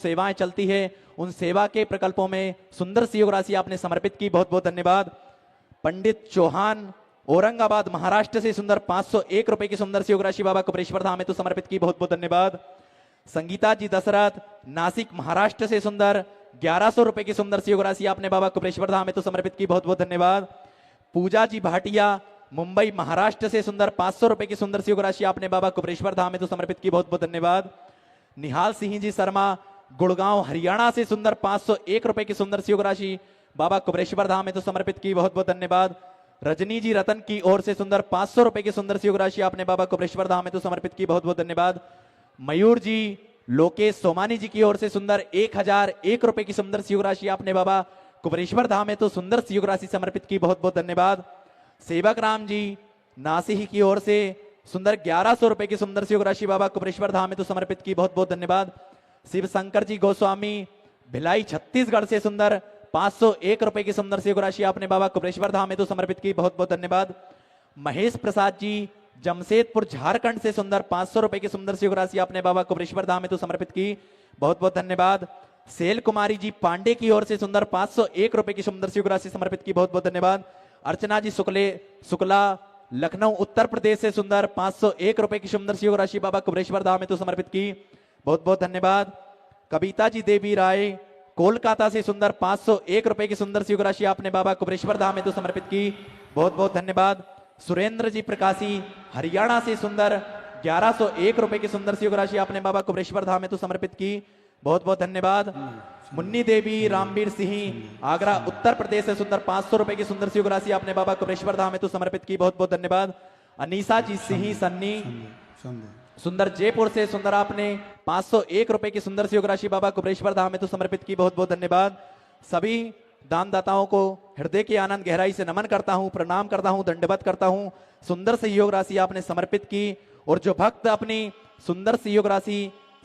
सेवाएं चलती है उन सेवा के प्रकल्पों में सुंदर सी योग राशि आपने समर्पित की, बहुत बहुत धन्यवाद। पंडित चौहान औरंगाबाद महाराष्ट्र से सुंदर 501 रुपए की सुंदर सी योग राशि बाबा कुबरेश्वर धाम में तो समर्पित की, बहुत बहुत धन्यवाद। संगीता जी दशरथ नासिक महाराष्ट्र से सुंदर 1100 रुपए की सुंदर सी योग राशि आपने बाबा कुबरेश्वर धाम में तो समर्पित की, बहुत बहुत धन्यवाद। पूजा जी भाटिया मुंबई महाराष्ट्र से सुंदर 500 रुपए की सुंदर सी योग राशि आपने बाबा कुबरेश्वर धाम में तो समर्पित की, बहुत बहुत धन्यवाद। निहाल सिंह जी शर्मा गुड़गांव हरियाणा से सुंदर 501 रुपए की सुंदर सी योग राशि बाबा कुबरेश्वर धाम में तो समर्पित की, बहुत बहुत धन्यवाद। रजनी जी रतन की ओर से सुंदर 500 रुपए की सुंदर सी योग राशि आपने बाबा कुबरेश्वर धाम में तो समर्पित की, बहुत बहुत धन्यवाद। मयूर जी लोकेश सोमानी जी की ओर से सुंदर 1001 रुपए की सुंदर सी योग राशि आपने बाबा कुबरेश्वर धाम में तो सुंदर सी योग राशि समर्पित की, बहुत बहुत धन्यवाद। सेवक राम जी नासिक की ओर से सुंदर 1100 रुपए की सुंदर सी योग राशि बाबा कुबरेश्वर धाम में तो समर्पित की, बहुत बहुत धन्यवाद। शिव शंकर जी गोस्वामी भिलाई छत्तीसगढ़ से सुंदर 501 रुपए की सुंदर सी योग राशि आपने बाबा कुबरेश्वर धाम में तो समर्पित की, बहुत बहुत धन्यवाद। महेश प्रसाद जी जमशेदपुर झारखंड से सुंदर 500 रुपए की सुंदर सी योग राशि आपने बाबा कुबरेश्वर धाम में तो समर्पित की, बहुत बहुत धन्यवाद। सेल कुमारी जी पांडे की ओर से सुंदर 501 रुपए की सुंदर सी योग राशि समर्पित की, बहुत बहुत धन्यवाद। अर्चना जी शुक्ला लखनऊ उत्तर प्रदेश से सुंदर 501 रुपए की सुंदर सी योग राशि बाबा कुबरेश्वर धाम में तो समर्पित की, बहुत बहुत धन्यवाद। कविता जी देवी राय कोलकाता से सुंदर 501 रुपए की सुंदर सी योग राशि आपने बाबा कुबरेश्वर धाम में तो समर्पित की, बहुत बहुत धन्यवाद। सुरेंद्र जी प्रकाशी हरियाणा से सुंदर 1101 रुपए की सुंदर सी योग राशि आपने बाबा कुबरेश्वर धाम में तो समर्पित की, बहुत बहुत धन्यवाद। मुन्नी देवी रामवीर सिंह आगरा उत्तर प्रदेश से सुंदर 500 रुपए की सुंदर सी योग राशि आपने बाबा कुबरेश्वर धाम में तो समर्पित की, बहुत बहुत धन्यवाद। अनीसा जी सिंह सन्नी सुंदर जयपुर से सुंदर आपने 501 रुपए की सुंदर सी योग राशि बाबा कुबरेश्वर धाम में तो समर्पित की, बहुत बहुत धन्यवाद। सभी दानदाताओं को हृदय के आनंद गहराई से नमन करता हूं, प्रणाम करता हूं, दंडवत करता हूं। सुंदर सी योग राशि आपने समर्पित की और जो भक्त अपनी सुंदर सी योग राशि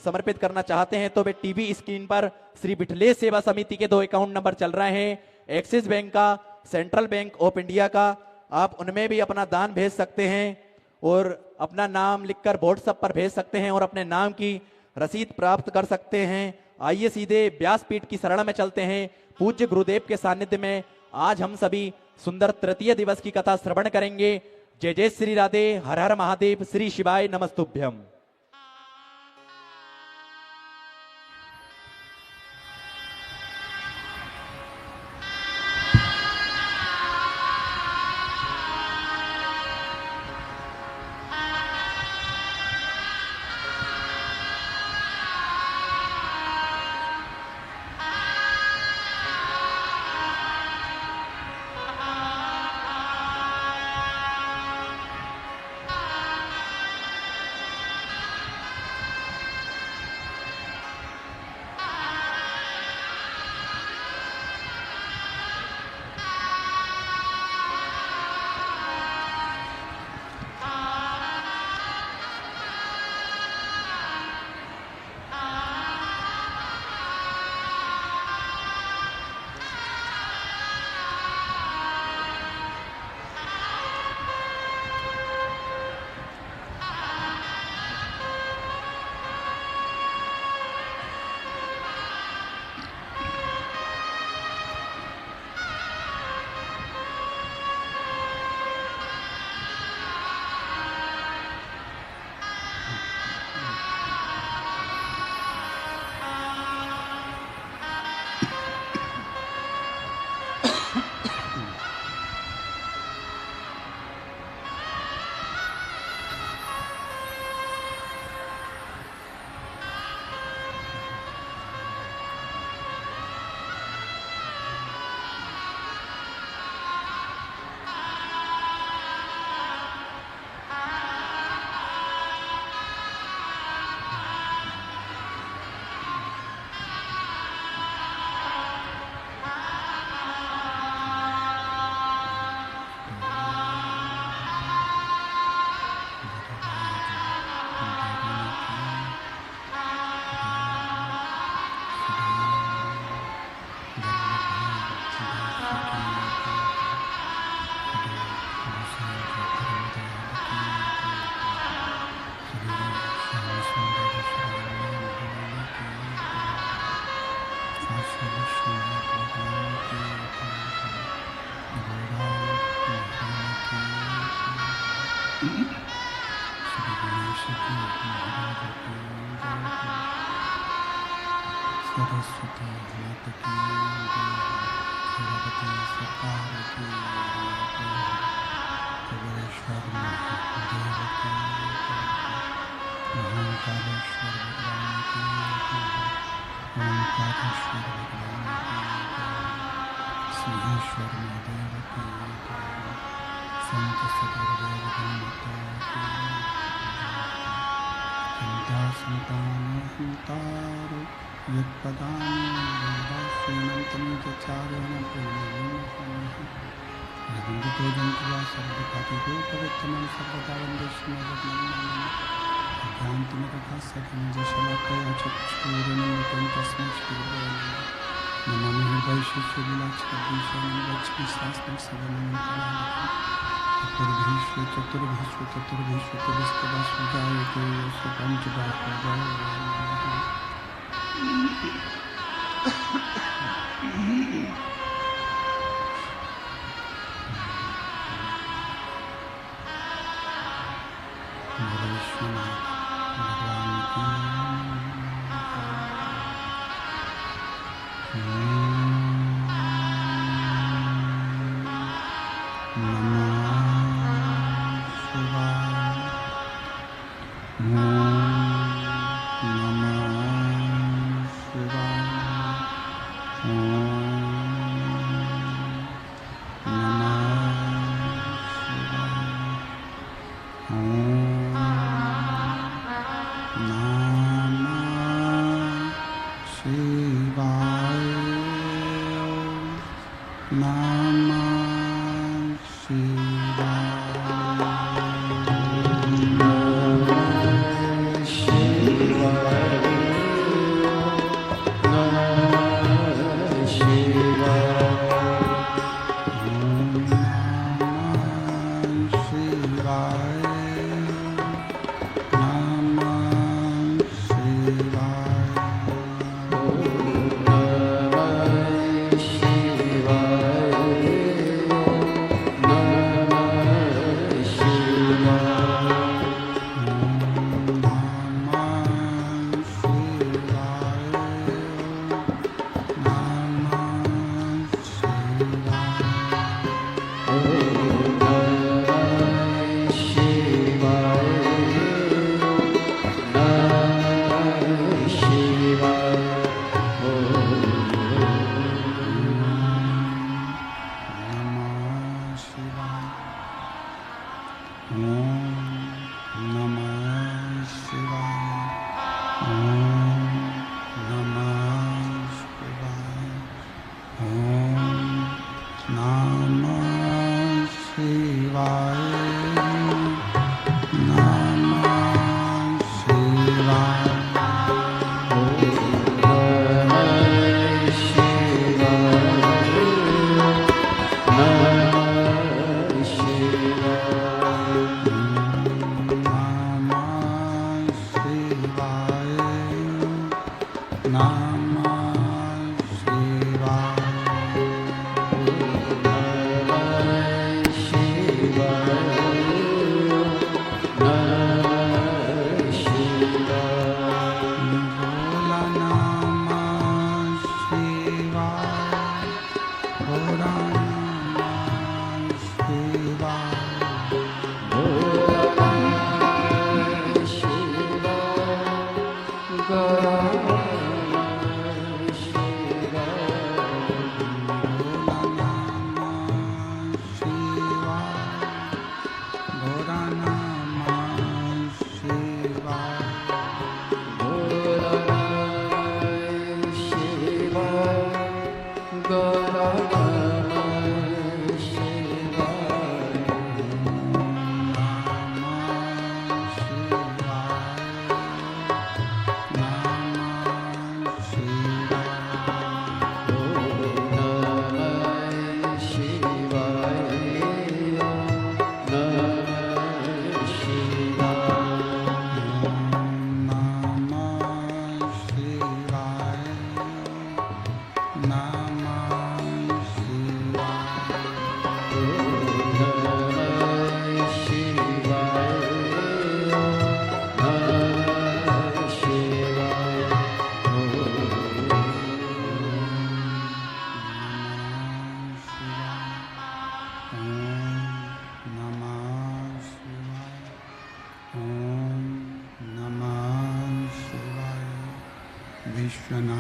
समर्पित करना चाहते हैं तो वे टीवी स्क्रीन पर श्री बिठलेश सेवा समिति के 2 अकाउंट नंबर चल रहे हैं, एक्सिस बैंक का, सेंट्रल बैंक ऑफ इंडिया का। आप उनमें भी अपना दान भेज सकते हैं और अपना नाम लिखकर व्हाट्सएप पर भेज सकते हैं और अपने नाम की रसीद प्राप्त कर सकते हैं। आइए सीधे व्यासपीठ की शरण में चलते हैं। पूज्य गुरुदेव के सानिध्य में आज हम सभी सुंदर तृतीय दिवस की कथा श्रवण करेंगे। जय जय श्री राधे, हर हर महादेव, श्री शिवाय नमस्तुभ्यम। सरस्वती माता की सरस्वती सरकार की कबीरेश्वर महादेव की ओंकारेश्वर भगवान की ओंकारेश्वर भगवान की सिंहेश्वर महादेव की संत सदगुरुदेव माता की संता संतान यत्पदानि वेदाश्रीमन्तं चारेण पूर्णमितो जन्तुवा सर्वपाठिको पवित्रमं सर्वदा वन्दे श्रीमद्भगवन्मोक्षान्तिमितभासकं चक्षुरुन्मिलितं तस्मै श्रीगुरवे नमः नमामि हृदयशिशुविलासकदीशानं लक्ष्मीशास्त्रं सदनं चतुर्भीष्व चतुर्भुस्तदाश्वजायते यस्य पञ्चबाहुः विश्वनाथ भगवान की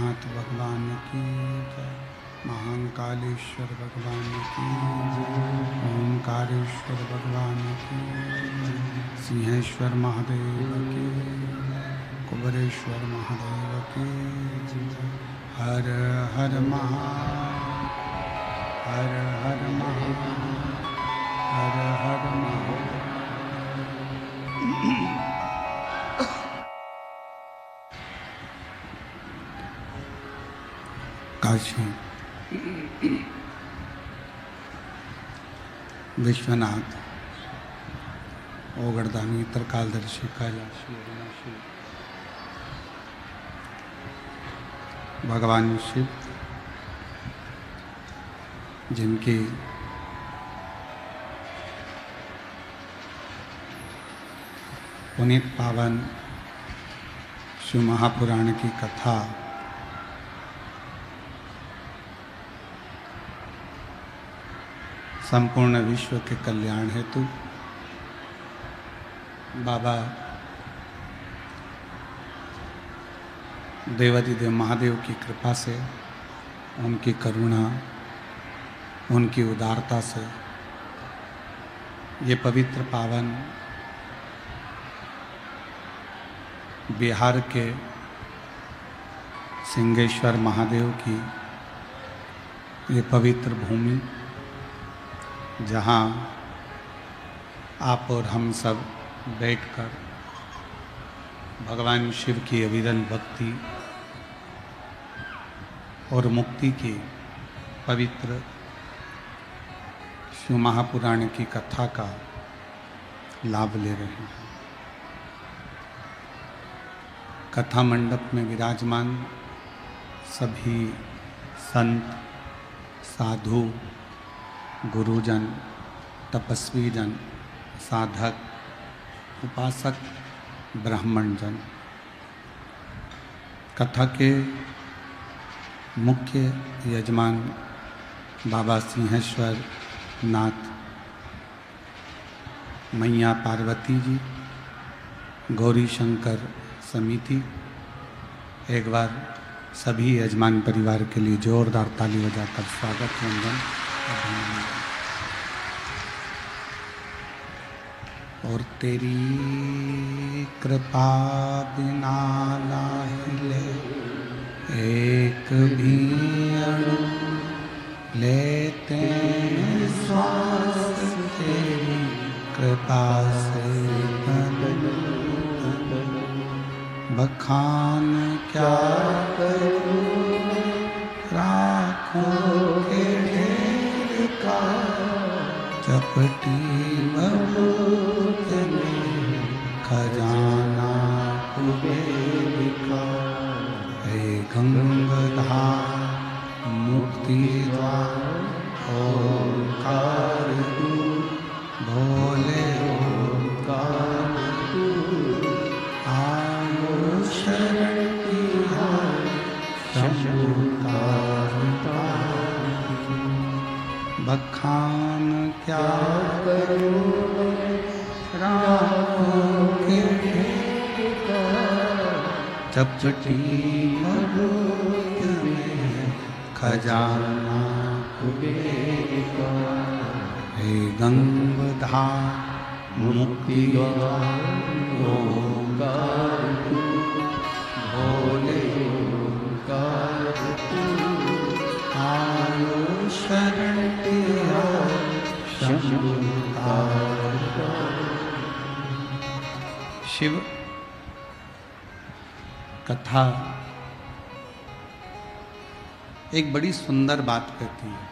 विश्वनाथ भगवान की जय। महाकालेश्वर भगवान की जय। ओंकारेश्वर भगवान की जय। सिंहेश्वर महादेव की जय। कुबेरेश्वर महादेव की जय। हर हर महादेव, हर हर महादेव, हर हर महादेव। काशी विश्वनाथ ओगड़दानी त्रिकालदर्शी कैलाशी अविनाशी भगवान शिव, जिनकी पुनीत पावन शिव महापुराण की कथा संपूर्ण विश्व के कल्याण हेतु बाबा देवादिदेव महादेव की कृपा से, उनकी करुणा, उनकी उदारता से ये पवित्र पावन बिहार के सिंहेश्वर महादेव की ये पवित्र भूमि, जहाँ आप और हम सब बैठकर भगवान शिव की अविरल भक्ति और मुक्ति की पवित्र शिव महापुराण की कथा का लाभ ले रहे हैं। कथा मंडप में विराजमान सभी संत, साधु, गुरुजन, तपस्वी जन, साधक, उपासक, ब्राह्मण जन, कथा के मुख्य यजमान बाबा सिंहेश्वर नाथ, मैया पार्वती जी, गौरी शंकर समिति, एक बार सभी यजमान परिवार के लिए जोरदार ताली बजाकर स्वागत वंदन अभिनंदन। और तेरी कृपा बिना लाहिले एक भी अणु लेते हैं श्वास, तेरी कृपा से बखान क्या करूं, राखों के ढेर का चपटी बबूत में खजाना कुबेर का। हे गंगाधार मुक्ति द्वार ओंकार तू, भोले ओंकार तू, आयो शरण तिहार शंभु का बखान क्या करूं, राहों के ढेर का चपटी बबूत में खजाना कुबेर का। हे गंगाधार मुक्ति द्वार ओंकार तू, भोले ओंकार तू, आयो शरण तिहार शंभु का। शिव कथा एक बड़ी सुंदर बात कहती है।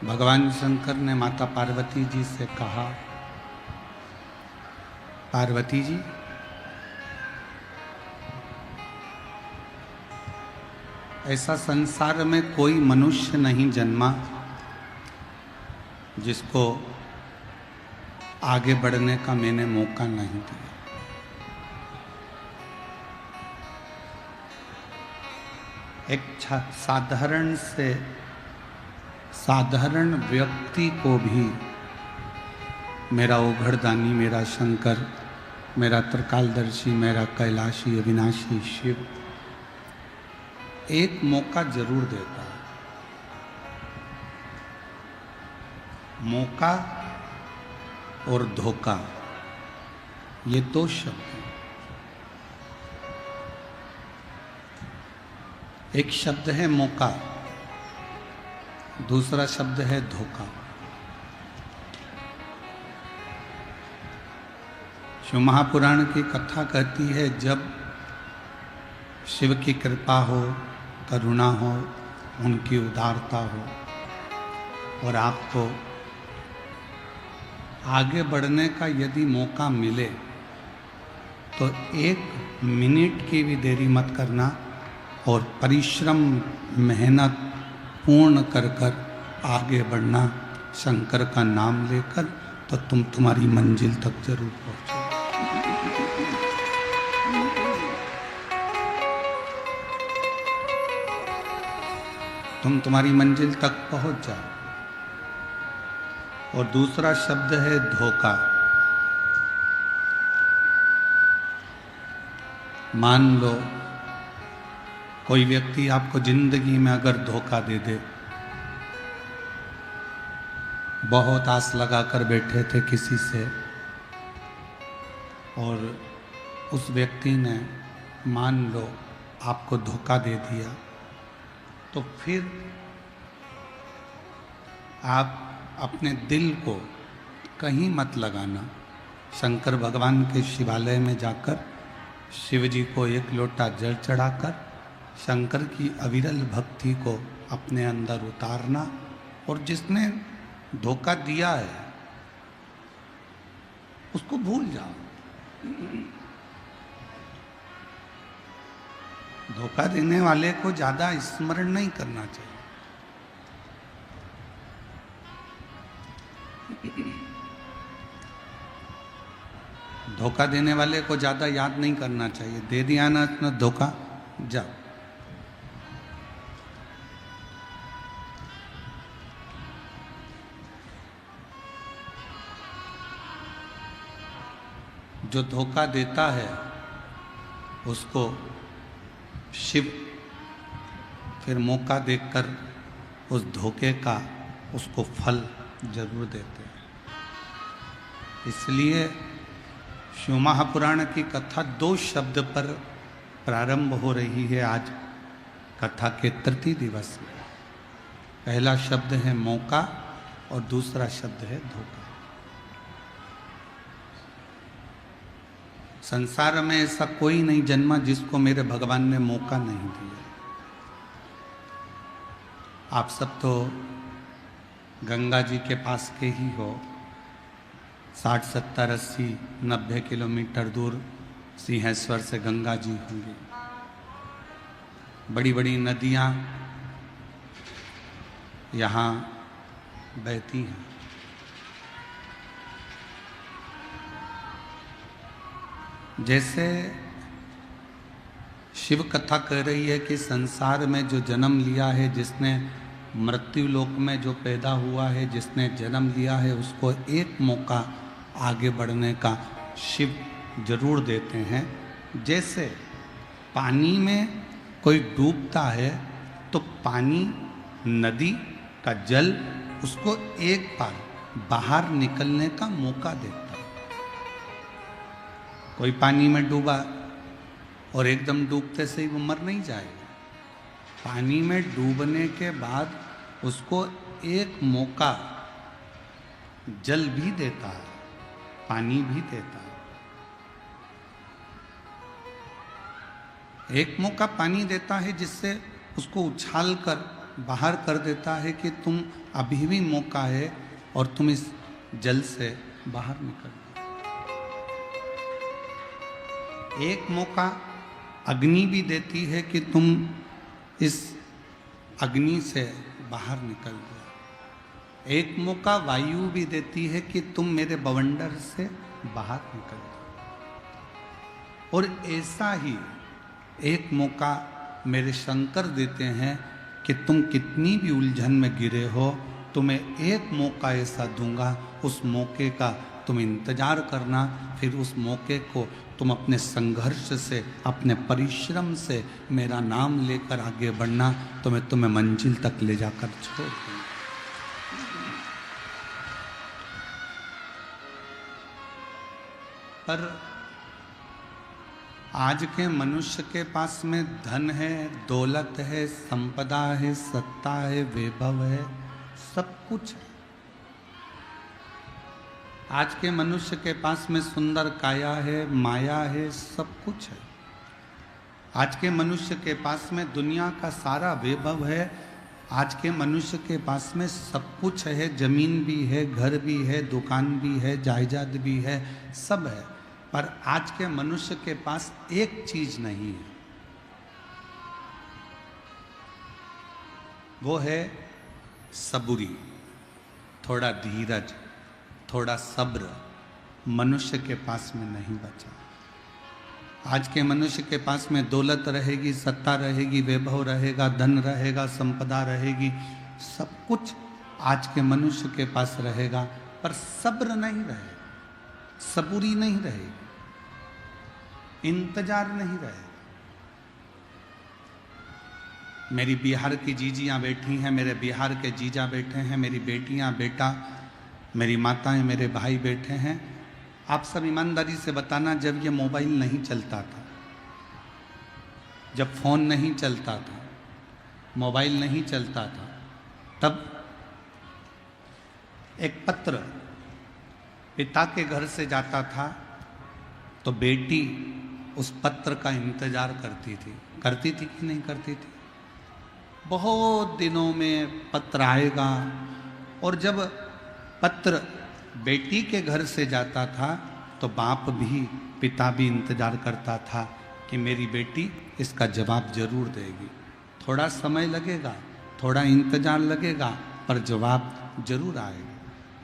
भगवान शंकर ने माता पार्वती जी से कहा, पार्वती जी, ऐसा संसार में कोई मनुष्य नहीं जन्मा जिसको आगे बढ़ने का मैंने मौका नहीं दिया। एक साधारण से साधारण व्यक्ति को भी मेरा ओघड़दानी, मेरा शंकर मेरा त्रिकालदर्शी, मेरा कैलाशी अविनाशी शिव एक मौका जरूर देता है। मौका और धोखा, ये दो शब्द हैं। एक शब्द है मौका, दूसरा शब्द है धोखा। शिव महापुराण की कथा कहती है, जब शिव की कृपा हो, करुणा हो, उनकी उदारता हो और आपको आगे बढ़ने का यदि मौका मिले तो 1 मिनट की भी देरी मत करना और परिश्रम मेहनत पूर्ण कर कर आगे बढ़ना शंकर का नाम लेकर, तो तुम तुम्हारी मंजिल तक जरूर पहुंचोगे। तुम तुम्हारी मंजिल तक पहुंच जाओ। और दूसरा शब्द है धोखा। मान लो कोई व्यक्ति आपको जिंदगी में अगर धोखा दे दे, बहुत आस लगाकर बैठे थे किसी से और उस व्यक्ति ने मान लो आपको धोखा दे दिया, तो फिर आप अपने दिल को कहीं मत लगाना। शंकर भगवान के शिवालय में जाकर शिव जी को 1 लोटा जल चढ़ाकर शंकर की अविरल भक्ति को अपने अंदर उतारना, और जिसने धोखा दिया है उसको भूल जाओ। धोखा देने वाले को ज्यादा स्मरण नहीं करना चाहिए। धोखा देने वाले को ज्यादा याद नहीं करना चाहिए। दे दिया ना इतना धोखा, जाओ। जो धोखा देता है उसको शिव फिर मौका देखकर उस धोखे का उसको फल जरूर देते हैं। इसलिए शिव महापुराण की कथा 2 शब्द पर प्रारंभ हो रही है आज कथा के तृतीय दिवस में। पहला शब्द है मौका और दूसरा शब्द है धोखा। संसार में ऐसा कोई नहीं जन्मा जिसको मेरे भगवान ने मौका नहीं दिया। आप सब तो गंगा जी के पास के ही हो। 60, 70, 80, 90 किलोमीटर दूर सिंहेश्वर से गंगा जी होंगी। बड़ी बड़ी नदियाँ यहाँ बहती हैं। जैसे शिव कथा कह रही है कि संसार में जो जन्म लिया है, जिसने मृत्यु लोक में जो पैदा हुआ है, जिसने जन्म लिया है, उसको 1 मौका आगे बढ़ने का शिव जरूर देते हैं। जैसे पानी में कोई डूबता है तो पानी, नदी का जल उसको एक बार बाहर निकलने का मौका देता है। कोई पानी में डूबा और एकदम डूबते से ही वो मर नहीं जाएगा। पानी में डूबने के बाद उसको 1 मौका जल भी देता है, पानी भी देता है। 1 मौका पानी देता है जिससे उसको उछाल कर बाहर कर देता है कि तुम अभी भी मौका है और तुम इस जल से बाहर निकल। 1 मौका अग्नि भी देती है कि तुम इस अग्नि से बाहर निकल जाओ। 1 मौका वायु भी देती है कि तुम मेरे बवंडर से बाहर निकल जाओ। और ऐसा ही 1 मौका मेरे शंकर देते हैं कि तुम कितनी भी उलझन में गिरे हो, तुम्हें 1 मौका ऐसा दूंगा, उस मौके का तुम इंतजार करना, फिर उस मौके को तुम अपने संघर्ष से, अपने परिश्रम से मेरा नाम लेकर आगे बढ़ना, तो मैं तुम्हें मंजिल तक ले जाकर छोड़ दूंगा। पर आज के मनुष्य के पास में धन है, दौलत है, संपदा है, सत्ता है, वैभव है, सब कुछ है। आज के मनुष्य के पास में सुंदर काया है, माया है, सब कुछ है। आज के मनुष्य के पास में दुनिया का सारा वैभव है। आज के मनुष्य के पास में सब कुछ है, जमीन भी है, घर भी है, दुकान भी है, जायदाद भी है, सब है। पर आज के मनुष्य के पास एक चीज नहीं है, वो है सबूरी, थोड़ा धीरज, थोड़ा सब्र। मनुष्य के पास में नहीं बचा। आज के मनुष्य के पास में दौलत रहेगी, सत्ता रहेगी, वैभव रहेगा, धन रहेगा, संपदा रहेगी, सब कुछ आज के मनुष्य के पास रहेगा, पर सब्र नहीं रहेगा, सबूरी नहीं रहेगी, इंतजार नहीं रहेगा। मेरी बिहार की जीजियां बैठी हैं, मेरे बिहार के जीजा बैठे हैं, मेरी बेटियां, बेटा, मेरी माताएं, मेरे भाई बैठे हैं। आप सब ईमानदारी से बताना, जब ये मोबाइल नहीं चलता था, जब फोन नहीं चलता था, मोबाइल नहीं चलता था, तब एक पत्र पिता के घर से जाता था तो बेटी उस पत्र का इंतजार करती थी कि नहीं करती थी? बहुत दिनों में पत्र आएगा। और जब पत्र बेटी के घर से जाता था तो बाप भी, पिता भी इंतजार करता था कि मेरी बेटी इसका जवाब जरूर देगी। थोड़ा समय लगेगा, थोड़ा इंतजार लगेगा, पर जवाब जरूर आएगा।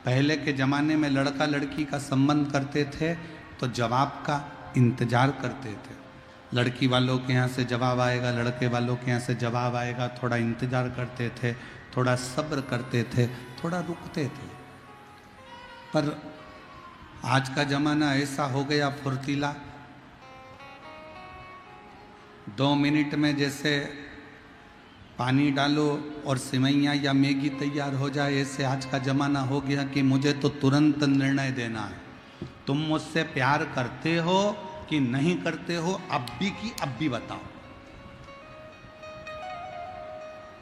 पहले के ज़माने में लड़का लड़की का संबंध करते थे तो जवाब का इंतजार करते थे। लड़की वालों के यहाँ से जवाब आएगा, लड़के वालों के यहाँ से जवाब आएगा, थोड़ा इंतजार करते थे, थोड़ा सब्र करते थे, थोड़ा रुकते थे। पर आज का ज़माना ऐसा हो गया फुर्तीला, 2 मिनट में जैसे पानी डालो और सिवैयाँ या मैगी तैयार हो जाए, ऐसे आज का ज़माना हो गया कि मुझे तो तुरंत निर्णय देना है। तुम मुझसे प्यार करते हो कि नहीं करते हो, अब भी की अब भी बताओ।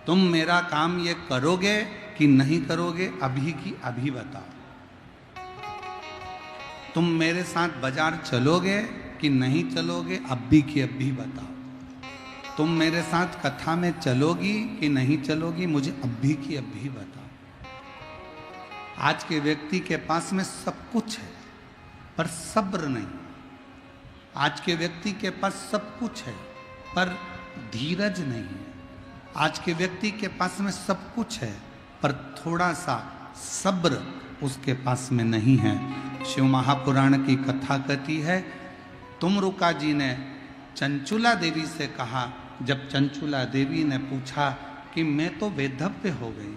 तुम मेरा काम ये करोगे कि नहीं करोगे, अभी की अभी बताओ। तुम मेरे साथ बाजार चलोगे कि नहीं चलोगे, अब भी की अब भी बताओ। तुम मेरे साथ कथा में चलोगी कि नहीं चलोगी, मुझे अब भी की अब भी बताओ। आज के व्यक्ति के पास में सब कुछ है पर सब्र नहीं। आज के व्यक्ति के पास सब कुछ है पर धीरज नहीं है। आज के व्यक्ति के पास में सब कुछ है पर थोड़ा सा सब्र उसके पास में नहीं है। शिव महापुराण की कथा कहती है, तुमरुका जी ने चंचुला देवी से कहा, जब चंचुला देवी ने पूछा कि मैं तो वैधव्य हो गई,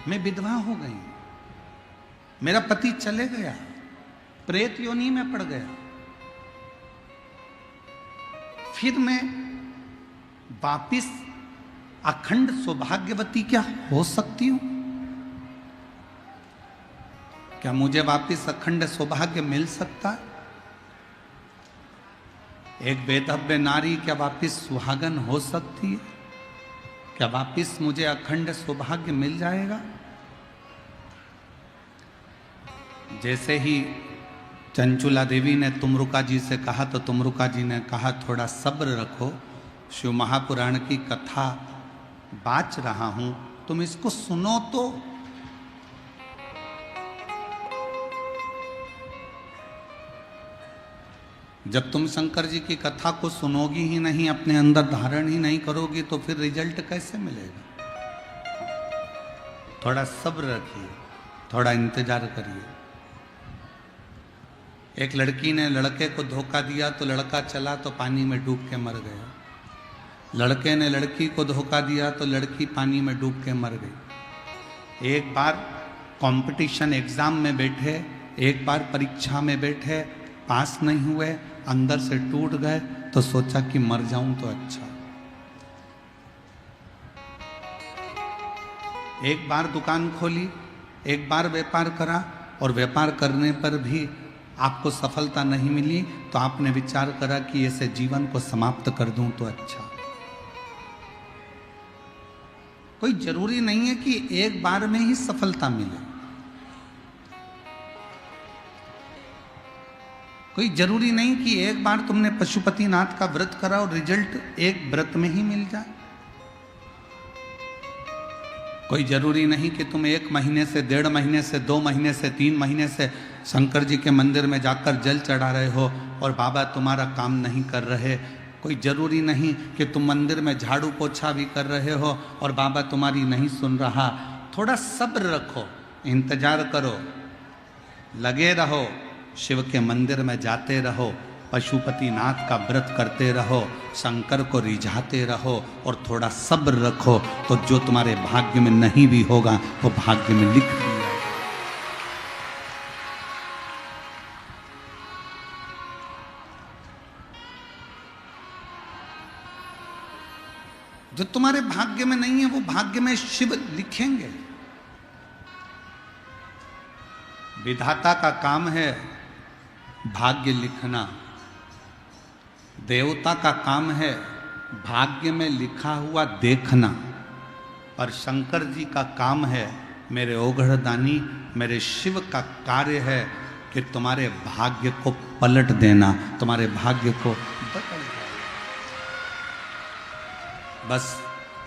मैं विधवा हो गई, मेरा पति चले गया, प्रेत योनि में पड़ गया, फिर मैं वापिस अखंड सौभाग्यवती क्या हो सकती हूं? क्या मुझे वापिस अखंड सौभाग्य मिल सकता है? एक वैधव्य नारी क्या वापिस सुहागन हो सकती है? क्या वापिस मुझे अखंड सौभाग्य मिल जाएगा? जैसे ही चंचुला देवी ने तुमरुका जी से कहा तो तुमरुका जी ने कहा, थोड़ा सब्र रखो, शिव महापुराण की कथा बाच रहा हूं, तुम इसको सुनो तो। जब तुम शंकर जी की कथा को सुनोगी ही नहीं, अपने अंदर धारण ही नहीं करोगी, तो फिर रिजल्ट कैसे मिलेगा? थोड़ा सब्र रखिए, थोड़ा इंतजार करिए। एक लड़की ने लड़के को धोखा दिया तो लड़का चला तो पानी में डूब के मर गया। लड़के ने लड़की को धोखा दिया तो लड़की पानी में डूब के मर गई। एक बार कंपटीशन एग्जाम में बैठे, एक बार परीक्षा में बैठे, पास नहीं हुए, अंदर से टूट गए, तो सोचा कि मर जाऊं तो अच्छा। एक बार दुकान खोली, एक बार व्यापार करा, और व्यापार करने पर भी आपको सफलता नहीं मिली, तो आपने विचार करा कि ऐसे जीवन को समाप्त कर दूं तो अच्छा। कोई जरूरी नहीं है कि एक बार में ही सफलता मिले, कोई जरूरी नहीं कि एक बार तुमने पशुपतिनाथ का व्रत करा और रिजल्ट एक व्रत में ही मिल जाए। कोई जरूरी नहीं कि तुम 1 महीने से, 1.5 महीने से, 2 महीने से, 3 महीने से शंकर जी के मंदिर में जाकर जल चढ़ा रहे हो और बाबा तुम्हारा काम नहीं कर रहे। कोई जरूरी नहीं कि तुम मंदिर में झाड़ू पोछा भी कर रहे हो और बाबा तुम्हारी नहीं सुन रहा। थोड़ा सब्र रखो, इंतजार करो, लगे रहो, शिव के मंदिर में जाते रहो, पशुपतिनाथ का व्रत करते रहो, शंकर को रिझाते रहो और थोड़ा सब्र रखो, तो जो तुम्हारे भाग्य में नहीं भी होगा वो भाग्य में लिख दिया। जो तुम्हारे भाग्य में नहीं है वो भाग्य में शिव लिखेंगे। विधाता का काम है भाग्य लिखना, देवता का काम है भाग्य में लिखा हुआ देखना, और शंकर जी का काम है, मेरे ओघड़दानी, मेरे शिव का कार्य है कि तुम्हारे भाग्य को पलट देना, तुम्हारे भाग्य को बदल देना। बस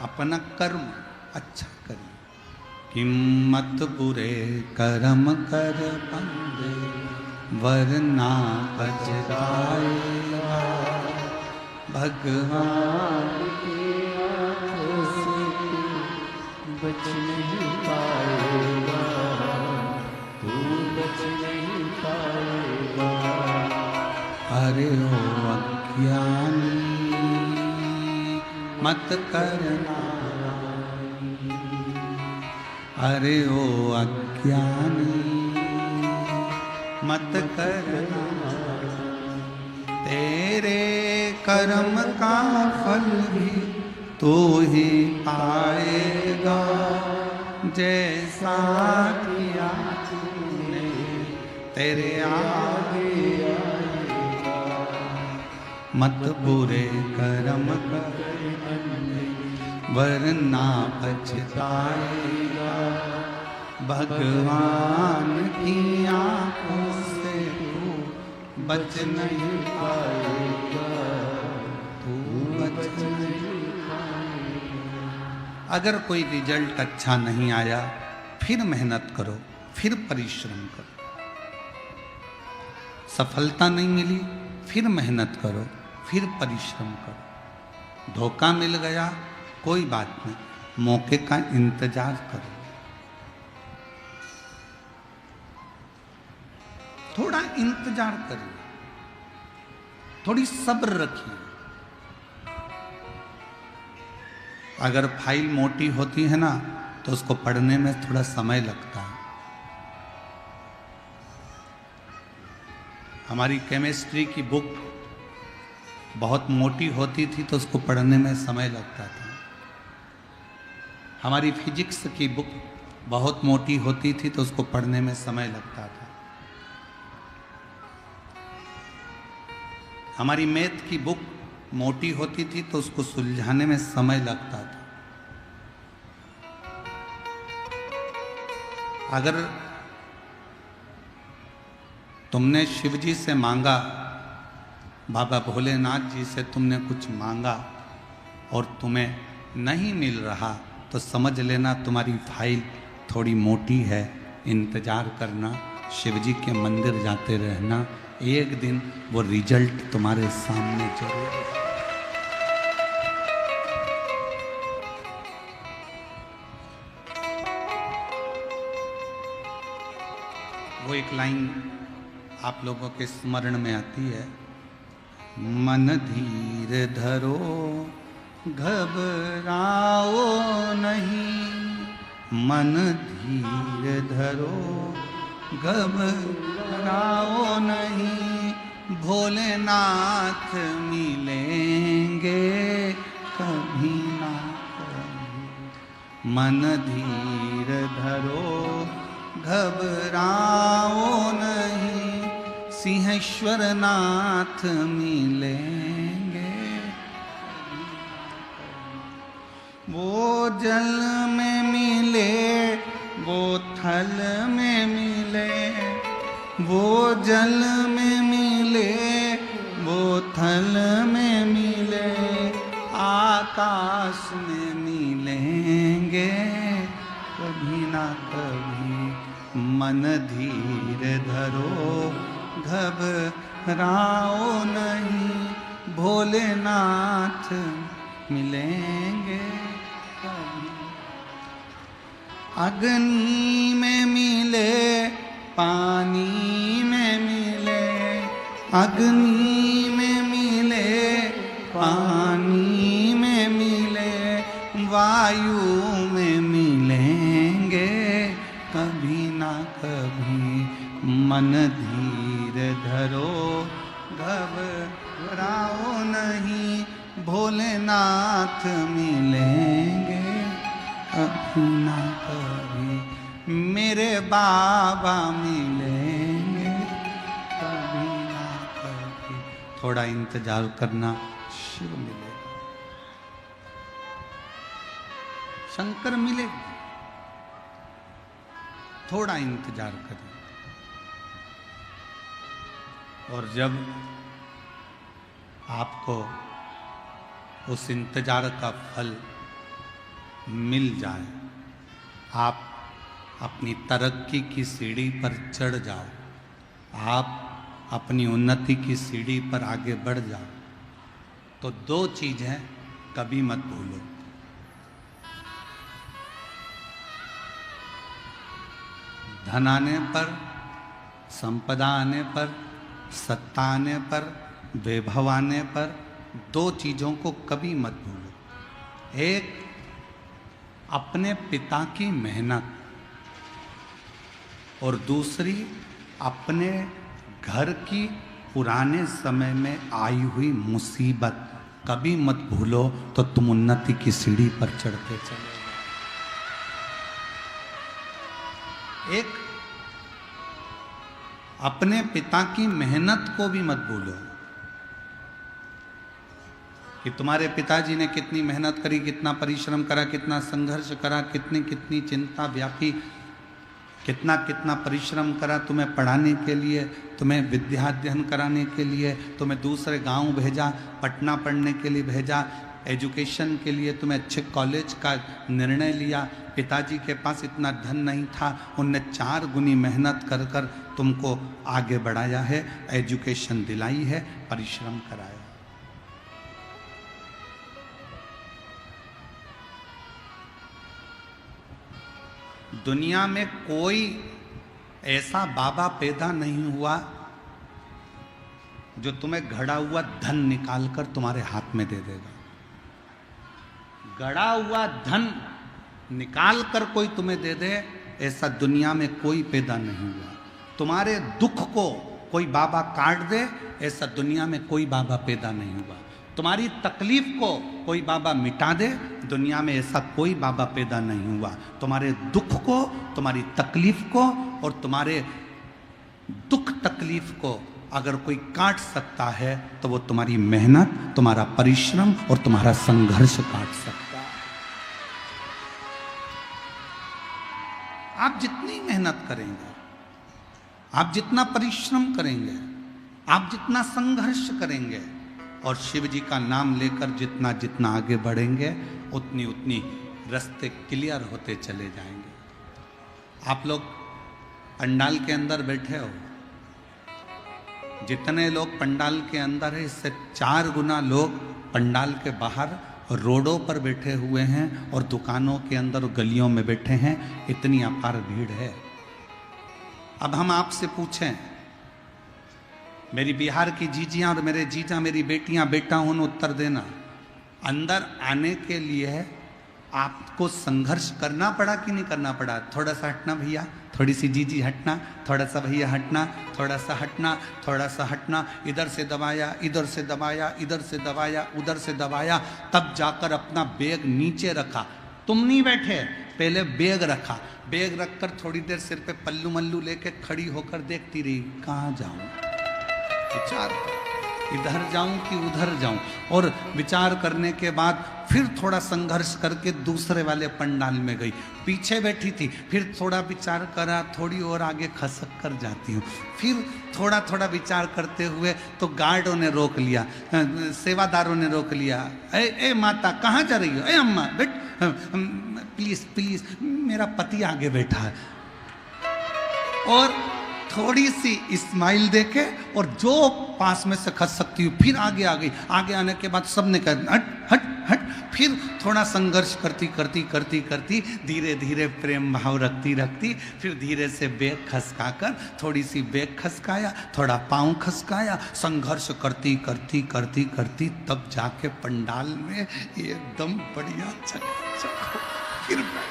अपना कर्म अच्छा करिए। हिम्मत बुरे कर्म कर बंदे, वरना पछताएगा, भगवान की आंखों से बच नहीं पाएगा, तू बच नहीं पाएगा। अरे ओ अज्ञानी मत करना, अरे ओ अज्ञानी मत करना, तेरे कर्म का फल भी तू ही पाएगा, जैसा किया तूने तेरे आगे आएगा। मत बुरे कर्म कर वरना पछताएगा, भगवान की आंखों से तू बच नहीं पाएगा, तू बच नहीं पाएगा। अगर कोई रिजल्ट अच्छा नहीं आया, फिर मेहनत करो, फिर परिश्रम करो। सफलता नहीं मिली, फिर मेहनत करो, फिर परिश्रम करो। धोखा मिल गया, कोई बात नहीं, मौके का इंतजार करो, थोड़ा इंतजार करिए, थोड़ी सब्र रखिए। अगर फाइल मोटी होती है ना तो उसको पढ़ने में थोड़ा समय लगता है। हमारी केमिस्ट्री की बुक बहुत मोटी होती थी तो उसको पढ़ने में समय लगता था। हमारी फिजिक्स की बुक बहुत मोटी होती थी तो उसको पढ़ने में समय लगता था। हमारी मैथ की बुक मोटी होती थी तो उसको सुलझाने में समय लगता था। अगर तुमने शिव जी से मांगा, बाबा भोलेनाथ जी से तुमने कुछ मांगा और तुम्हें नहीं मिल रहा, तो समझ लेना तुम्हारी फाइल थोड़ी मोटी है। इंतजार करना, शिव जी के मंदिर जाते रहना, एक दिन वो रिजल्ट तुम्हारे सामने जरूर। वो एक लाइन आप लोगों के स्मरण में आती है, मन धीर धरो घबराओ नहीं, मन धीर धरो घबराओ नहीं, भोलेनाथ मिलेंगे कभी ना कभी। मन धीर धरो घबराओ नहीं, सिंहेश्वर नाथ मिलेंगे। वो जल में मिले, वो थल में मिले, वो जल में मिले, वो थल में मिले, आकाश में मिलेंगे कभी ना कभी। मन धीर धरो घबराओ नहीं, भोलेनाथ मिलेंगे कभी। अग्नि में मिले, पानी में मिले, अग्नि में मिले, पानी में मिले, वायु में मिलेंगे कभी ना कभी। मन धीर धरो घबराओ नहीं, भोलेनाथ मिलेंगे कभी ना कभी। मेरे बाबा मिलेंगे कभी ना कभी। थोड़ा इंतजार करना, शिव मिलेगा, शंकर मिलेगा। थोड़ा इंतजार करें, और जब आपको उस इंतजार का फल मिल जाए, आप अपनी तरक्की की सीढ़ी पर चढ़ जाओ, आप अपनी उन्नति की सीढ़ी पर आगे बढ़ जाओ, तो दो चीज़ें कभी मत भूलो। धन आने पर, संपदा आने पर, सत्ता आने पर, वैभव आने पर, दो चीज़ों को कभी मत भूलो। एक, अपने पिता की मेहनत, और दूसरी, अपने घर की पुराने समय में आई हुई मुसीबत कभी मत भूलो, तो तुम उन्नति की सीढ़ी पर चढ़ते चले। एक, अपने पिता की मेहनत को भी मत भूलो कि तुम्हारे पिताजी ने कितनी मेहनत करी, कितना परिश्रम करा, कितना संघर्ष करा, कितनी कितनी चिंता व्यापी, कितना कितना परिश्रम करा तुम्हें पढ़ाने के लिए, तुम्हें विद्याध्ययन कराने के लिए, तुम्हें दूसरे गांव भेजा, पटना पढ़ने के लिए भेजा, एजुकेशन के लिए तुम्हें अच्छे कॉलेज का निर्णय लिया। पिताजी के पास इतना धन नहीं था, उनने 4 गुनी मेहनत कर कर तुमको आगे बढ़ाया है, एजुकेशन दिलाई है, परिश्रम कराया। दुनिया में कोई ऐसा बाबा पैदा नहीं हुआ जो तुम्हें घड़ा हुआ धन निकालकर तुम्हारे हाथ में दे देगा। गड़ा हुआ धन निकाल कर कोई तुम्हें दे दे, ऐसा दुनिया में कोई पैदा नहीं हुआ। तुम्हारे दुख को कोई बाबा काट दे, ऐसा दुनिया में कोई बाबा पैदा नहीं हुआ। तुम्हारी तकलीफ को कोई बाबा मिटा दे, दुनिया में ऐसा कोई बाबा पैदा नहीं हुआ। तुम्हारे दुख को, तुम्हारी तकलीफ को और तुम्हारे दुख तकलीफ को अगर कोई काट सकता है तो वो तुम्हारी मेहनत, तुम्हारा परिश्रम और तुम्हारा संघर्ष काट सकता है। आप जितनी मेहनत करेंगे, आप जितना परिश्रम करेंगे, आप जितना संघर्ष करेंगे और शिव जी का नाम लेकर जितना जितना आगे बढ़ेंगे, उतनी उतनी रास्ते क्लियर होते चले जाएंगे। आप लोग पंडाल के अंदर बैठे हो, जितने लोग पंडाल के अंदर है, इससे 4 गुना लोग पंडाल के बाहर रोडों पर बैठे हुए हैं और दुकानों के अंदर गलियों में बैठे हैं। इतनी अपार भीड़ है। अब हम आपसे पूछें, मेरी बिहार की जीजियां और मेरे जीजा, मेरी बेटियां, बेटा हूं, उत्तर देना। अंदर आने के लिए आपको संघर्ष करना पड़ा कि नहीं करना पड़ा? थोड़ा सा हटना भैया, थोड़ी सी जीजी हटना, थोड़ा सा भैया हटना, थोड़ा सा हटना, थोड़ा सा हटना, इधर से दबाया, इधर से दबाया, इधर से दबाया, उधर से दबाया, तब जाकर अपना बैग नीचे रखा। तुम नहीं बैठे, पहले बैग रखा, बैग रखकर थोड़ी देर सिर पे पल्लू मल्लू लेके खड़ी होकर देखती रही, कहाँ जाऊं, विचार, इधर जाऊं कि उधर जाऊं। और विचार करने के बाद फिर थोड़ा संघर्ष करके दूसरे वाले पंडाल में गई, पीछे बैठी थी, फिर थोड़ा विचार करा, थोड़ी और आगे खसक कर जाती हूँ, फिर थोड़ा थोड़ा विचार करते हुए तो गार्डों ने रोक लिया, सेवादारों ने रोक लिया, ए माता कहाँ जा रही हो, ए अम्मा बेट, प्लीज प्लीज, मेरा पति आगे बैठा है। और थोड़ी सी स्माइल देके और जो पास में से खस सकती हूँ फिर आगे आ गई। आगे आने के बाद सबने कहा हट हट हट, फिर थोड़ा संघर्ष करती करती करती करती धीरे धीरे प्रेम भाव रखती रखती फिर धीरे से बैग खसकाकर थोड़ी सी बैग खसकाया, थोड़ा पाँव खसकाया, संघर्ष करती करती करती करती तब जाके पंडाल में एकदम बढ़िया चकाचक फिर बैठ।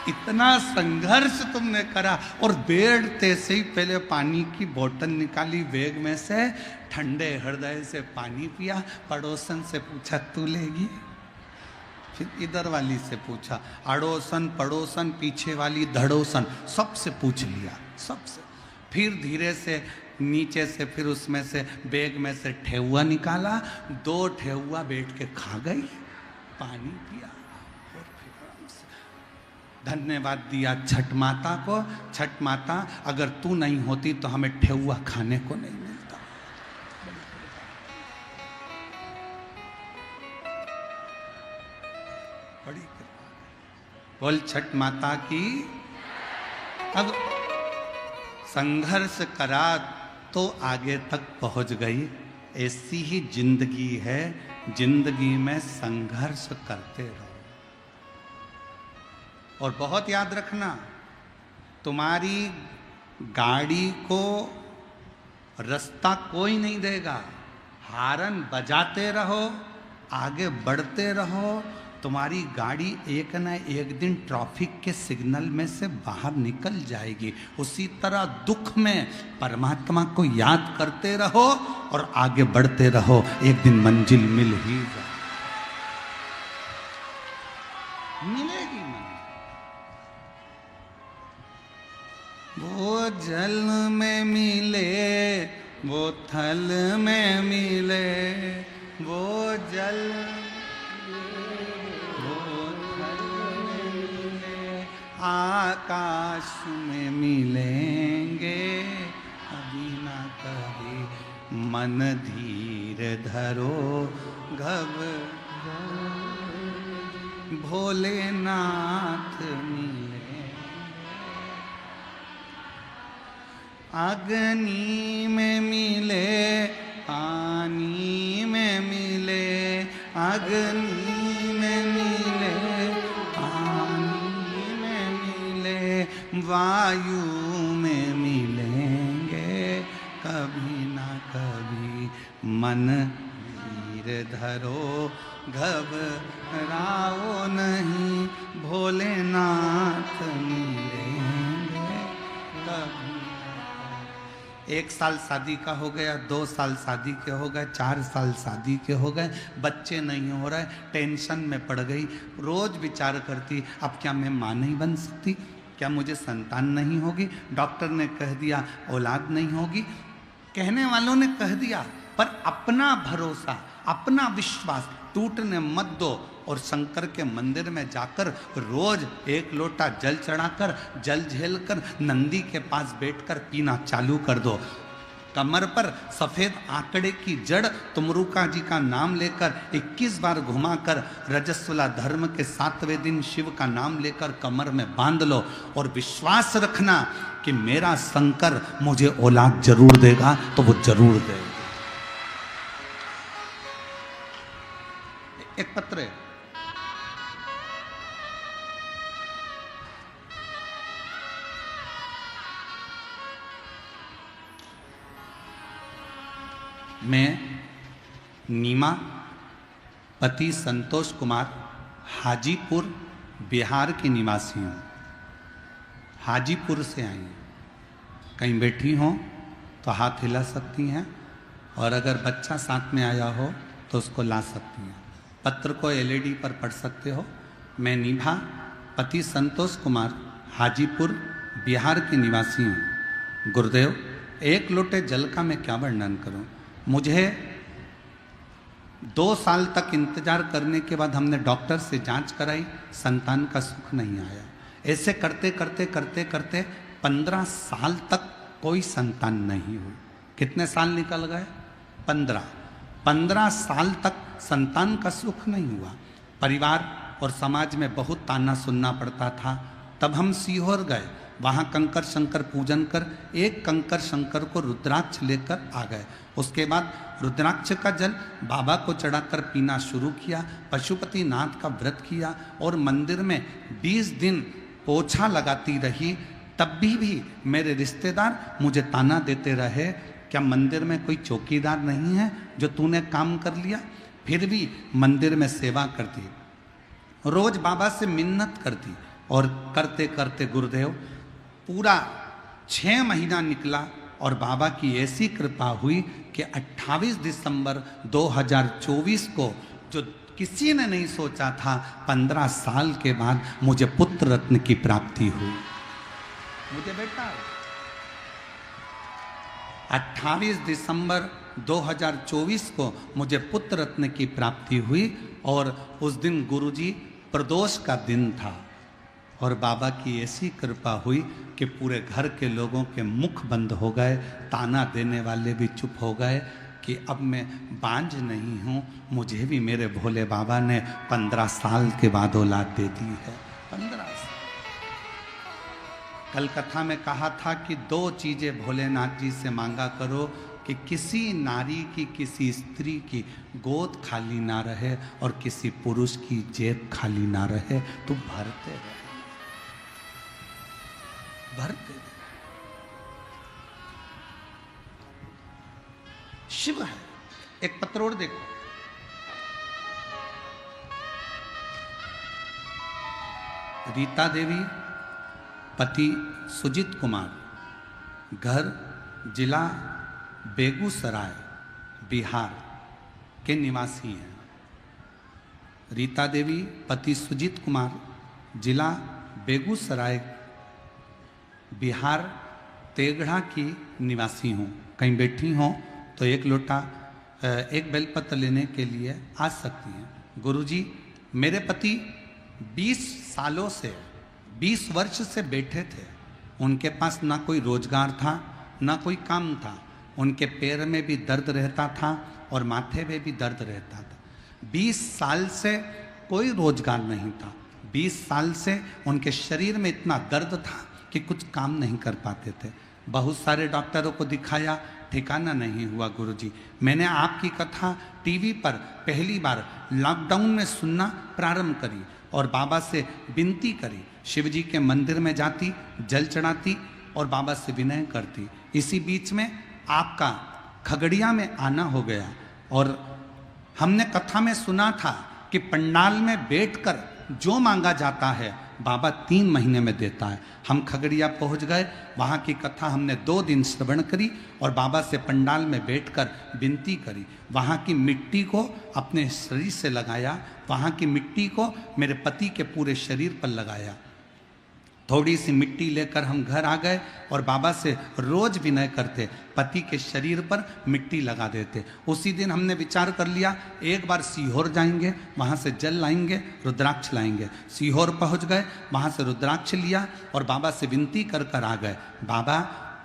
इतना संघर्ष तुमने करा और बैठते से ही पहले पानी की बोतल निकाली बैग में से, ठंडे हृदय से पानी पिया, पड़ोसन से पूछा तू लेगी, फिर इधर वाली से पूछा, अड़ोसन पड़ोसन पीछे वाली धड़ोसन सबसे पूछ लिया, सबसे। फिर धीरे से नीचे से फिर उसमें से बैग में से ठेहुआ निकाला, 2 ठेहुआ बैठ के खा गई, पानी पिया। धन्यवाद दिया छठ माता को, छठ माता अगर तू नहीं होती तो हमें ठेहुआ खाने को नहीं मिलता। बड़ी कृपा, बोल छठ माता की। अब संघर्ष करा तो आगे तक पहुंच गई। ऐसी ही जिंदगी है, जिंदगी में संघर्ष करते रहो। और बहुत याद रखना, तुम्हारी गाड़ी को रास्ता कोई नहीं देगा, हारन बजाते रहो, आगे बढ़ते रहो, तुम्हारी गाड़ी एक न एक दिन ट्रैफिक के सिग्नल में से बाहर निकल जाएगी। उसी तरह दुख में परमात्मा को याद करते रहो और आगे बढ़ते रहो, एक दिन मंजिल मिल ही जाए, मिलेगी। वो जल में मिले, वो थल में मिले, वो जल वो थल में मिले, आकाश में मिलेंगे कभी ना कभी। मन धीर धरो घबराओ, भोलेनाथ मिले। अग्नि में मिले, पानी में मिले, अग्नि में मिले, पानी में मिले, वायु में मिलेंगे कभी ना कभी। मन धीर धरो घबराओ नहीं, भोलेनाथ मिलेंगे कभी। 1 साल शादी का हो गया, 2 साल शादी के हो गए, 4 साल शादी के हो गए, बच्चे नहीं हो रहे, टेंशन में पड़ गई। रोज विचार करती, अब क्या मैं माँ नहीं बन सकती, क्या मुझे संतान नहीं होगी, डॉक्टर ने कह दिया औलाद नहीं होगी, कहने वालों ने कह दिया, पर अपना भरोसा अपना विश्वास टूटने मत दो। और शंकर के मंदिर में जाकर रोज 1 लोटा जल चढ़ाकर, जल झेलकर नंदी के पास बैठकर पीना चालू कर दो। कमर पर सफेद आंकड़े की जड़ तुमरुका जी का नाम लेकर 21 बार घुमाकर रजस्वला धर्म के 7वें दिन शिव का नाम लेकर कमर में बांध लो और विश्वास रखना कि मेरा शंकर मुझे औलाद जरूर देगा, तो वो जरूर देगा। एक पत्र है, मैं नीमा पति संतोष कुमार हाजीपुर बिहार की निवासी हूँ, हाजीपुर से आई हैं। कहीं बैठी हों तो हाथ हिला सकती हैं, और अगर बच्चा साथ में आया हो तो उसको ला सकती हैं। पत्र को एलईडी पर पढ़ सकते हो। मैं निभा, पति संतोष कुमार, हाजीपुर बिहार के निवासी हूँ। गुरुदेव, एक लोटे जल का मैं क्या वर्णन करूँ। मुझे 2 साल तक इंतजार करने के बाद हमने डॉक्टर से जांच कराई, संतान का सुख नहीं आया। ऐसे करते करते करते करते 15 साल तक कोई संतान नहीं हुई। कितने साल निकल गए? 15 साल तक संतान का सुख नहीं हुआ। परिवार और समाज में बहुत ताना सुनना पड़ता था। तब हम सीहोर गए, वहाँ कंकर शंकर पूजन कर एक कंकर शंकर को रुद्राक्ष लेकर आ गए। उसके बाद रुद्राक्ष का जल बाबा को चढ़ाकर पीना शुरू किया, पशुपति नाथ का व्रत किया, और मंदिर में 20 दिन पोछा लगाती रही। तब भी मेरे रिश्तेदार मुझे ताना देते रहे, क्या मंदिर में कोई चौकीदार नहीं है जो तूने काम कर लिया? फिर भी मंदिर में सेवा करती, रोज बाबा से मिन्नत करती, और करते करते गुरुदेव पूरा 6 महीना निकला, और बाबा की ऐसी कृपा हुई कि 28 दिसंबर 2024 को, जो किसी ने नहीं सोचा था, 15 साल के बाद मुझे पुत्र रत्न की प्राप्ति हुई। मुझे बेटा 28 दिसंबर 2024 को मुझे पुत्र रत्न की प्राप्ति हुई, और उस दिन गुरुजी प्रदोष का दिन था, और बाबा की ऐसी कृपा हुई कि पूरे घर के लोगों के मुख बंद हो गए, ताना देने वाले भी चुप हो गए कि अब मैं बांझ नहीं हूँ। मुझे भी मेरे भोले बाबा ने 15 साल के बाद औलाद दे दी है। 15 साल। कल कथा में कहा था कि 2 चीजें भोलेनाथ जी से मांगा करो, कि किसी नारी की, किसी स्त्री की गोद खाली ना रहे, और किसी पुरुष की जेब खाली ना रहे। तो भरते रहे, भरते रहे। शिव है। एक पत्र और देखो, रीता देवी, पति सुजीत कुमार, घर जिला बेगूसराय बिहार के निवासी हैं। रीता देवी, पति सुजीत कुमार, जिला बेगूसराय बिहार तेगढ़ा की निवासी हूँ। कहीं बैठी हों तो एक लोटा, एक बेलपत्र लेने के लिए आ सकती हैं। गुरुजी, मेरे पति 20 सालों से, 20 वर्ष से बैठे थे। उनके पास ना कोई रोजगार था, ना कोई काम था। उनके पैर में भी दर्द रहता था और माथे में भी दर्द रहता था। 20 साल से कोई रोजगार नहीं था। 20 साल से उनके शरीर में इतना दर्द था कि कुछ काम नहीं कर पाते थे। बहुत सारे डॉक्टरों को दिखाया, ठिकाना नहीं हुआ। गुरुजी, मैंने आपकी कथा टीवी पर पहली बार लॉकडाउन में सुनना प्रारंभ करी, और बाबा से विनती करी। शिव जी के मंदिर में जाती, जल चढ़ाती, और बाबा से विनय करती। इसी बीच में आपका खगड़िया में आना हो गया, और हमने कथा में सुना था कि पंडाल में बैठकर जो मांगा जाता है बाबा 3 महीने में देता है। हम खगड़िया पहुंच गए, वहाँ की कथा हमने 2 दिन श्रवण करी, और बाबा से पंडाल में बैठकर विनती करी। वहाँ की मिट्टी को अपने शरीर से लगाया, वहाँ की मिट्टी को मेरे पति के पूरे शरीर पर लगाया। थोड़ी सी मिट्टी लेकर हम घर आ गए, और बाबा से रोज विनय करते, पति के शरीर पर मिट्टी लगा देते। उसी दिन हमने विचार कर लिया, एक बार सीहोर जाएंगे, वहाँ से जल लाएंगे, रुद्राक्ष लाएंगे। सीहोर पहुँच गए, वहाँ से रुद्राक्ष लिया, और बाबा से विनती कर कर आ गए। बाबा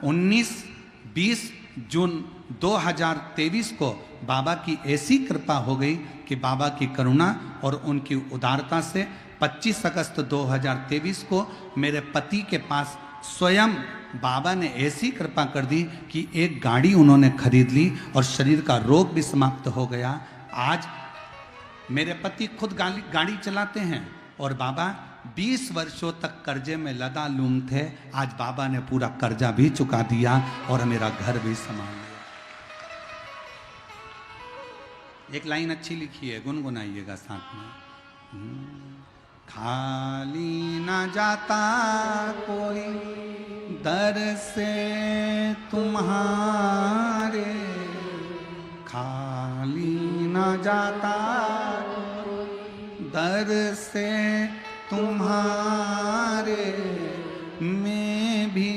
19-20 जून 2023 को बाबा की ऐसी कृपा हो गई कि बाबा की करुणा और उनकी उदारता से 25 अगस्त 2023 को मेरे पति के पास स्वयं बाबा ने ऐसी कृपा कर दी कि एक गाड़ी उन्होंने खरीद ली, और शरीर का रोग भी समाप्त हो गया। आज मेरे पति खुद गाड़ी चलाते हैं, और बाबा 20 वर्षों तक कर्जे में लदालूम थे। आज बाबा ने पूरा कर्जा भी चुका दिया, और मेरा घर भी संभाल लिया। एक लाइन अच्छी लिखी है, गुनगुनाइएगा साथ में। खाली न जाता कोई दर से तुम्हारे, खाली न जाता दर से तुम्हारे, मैं भी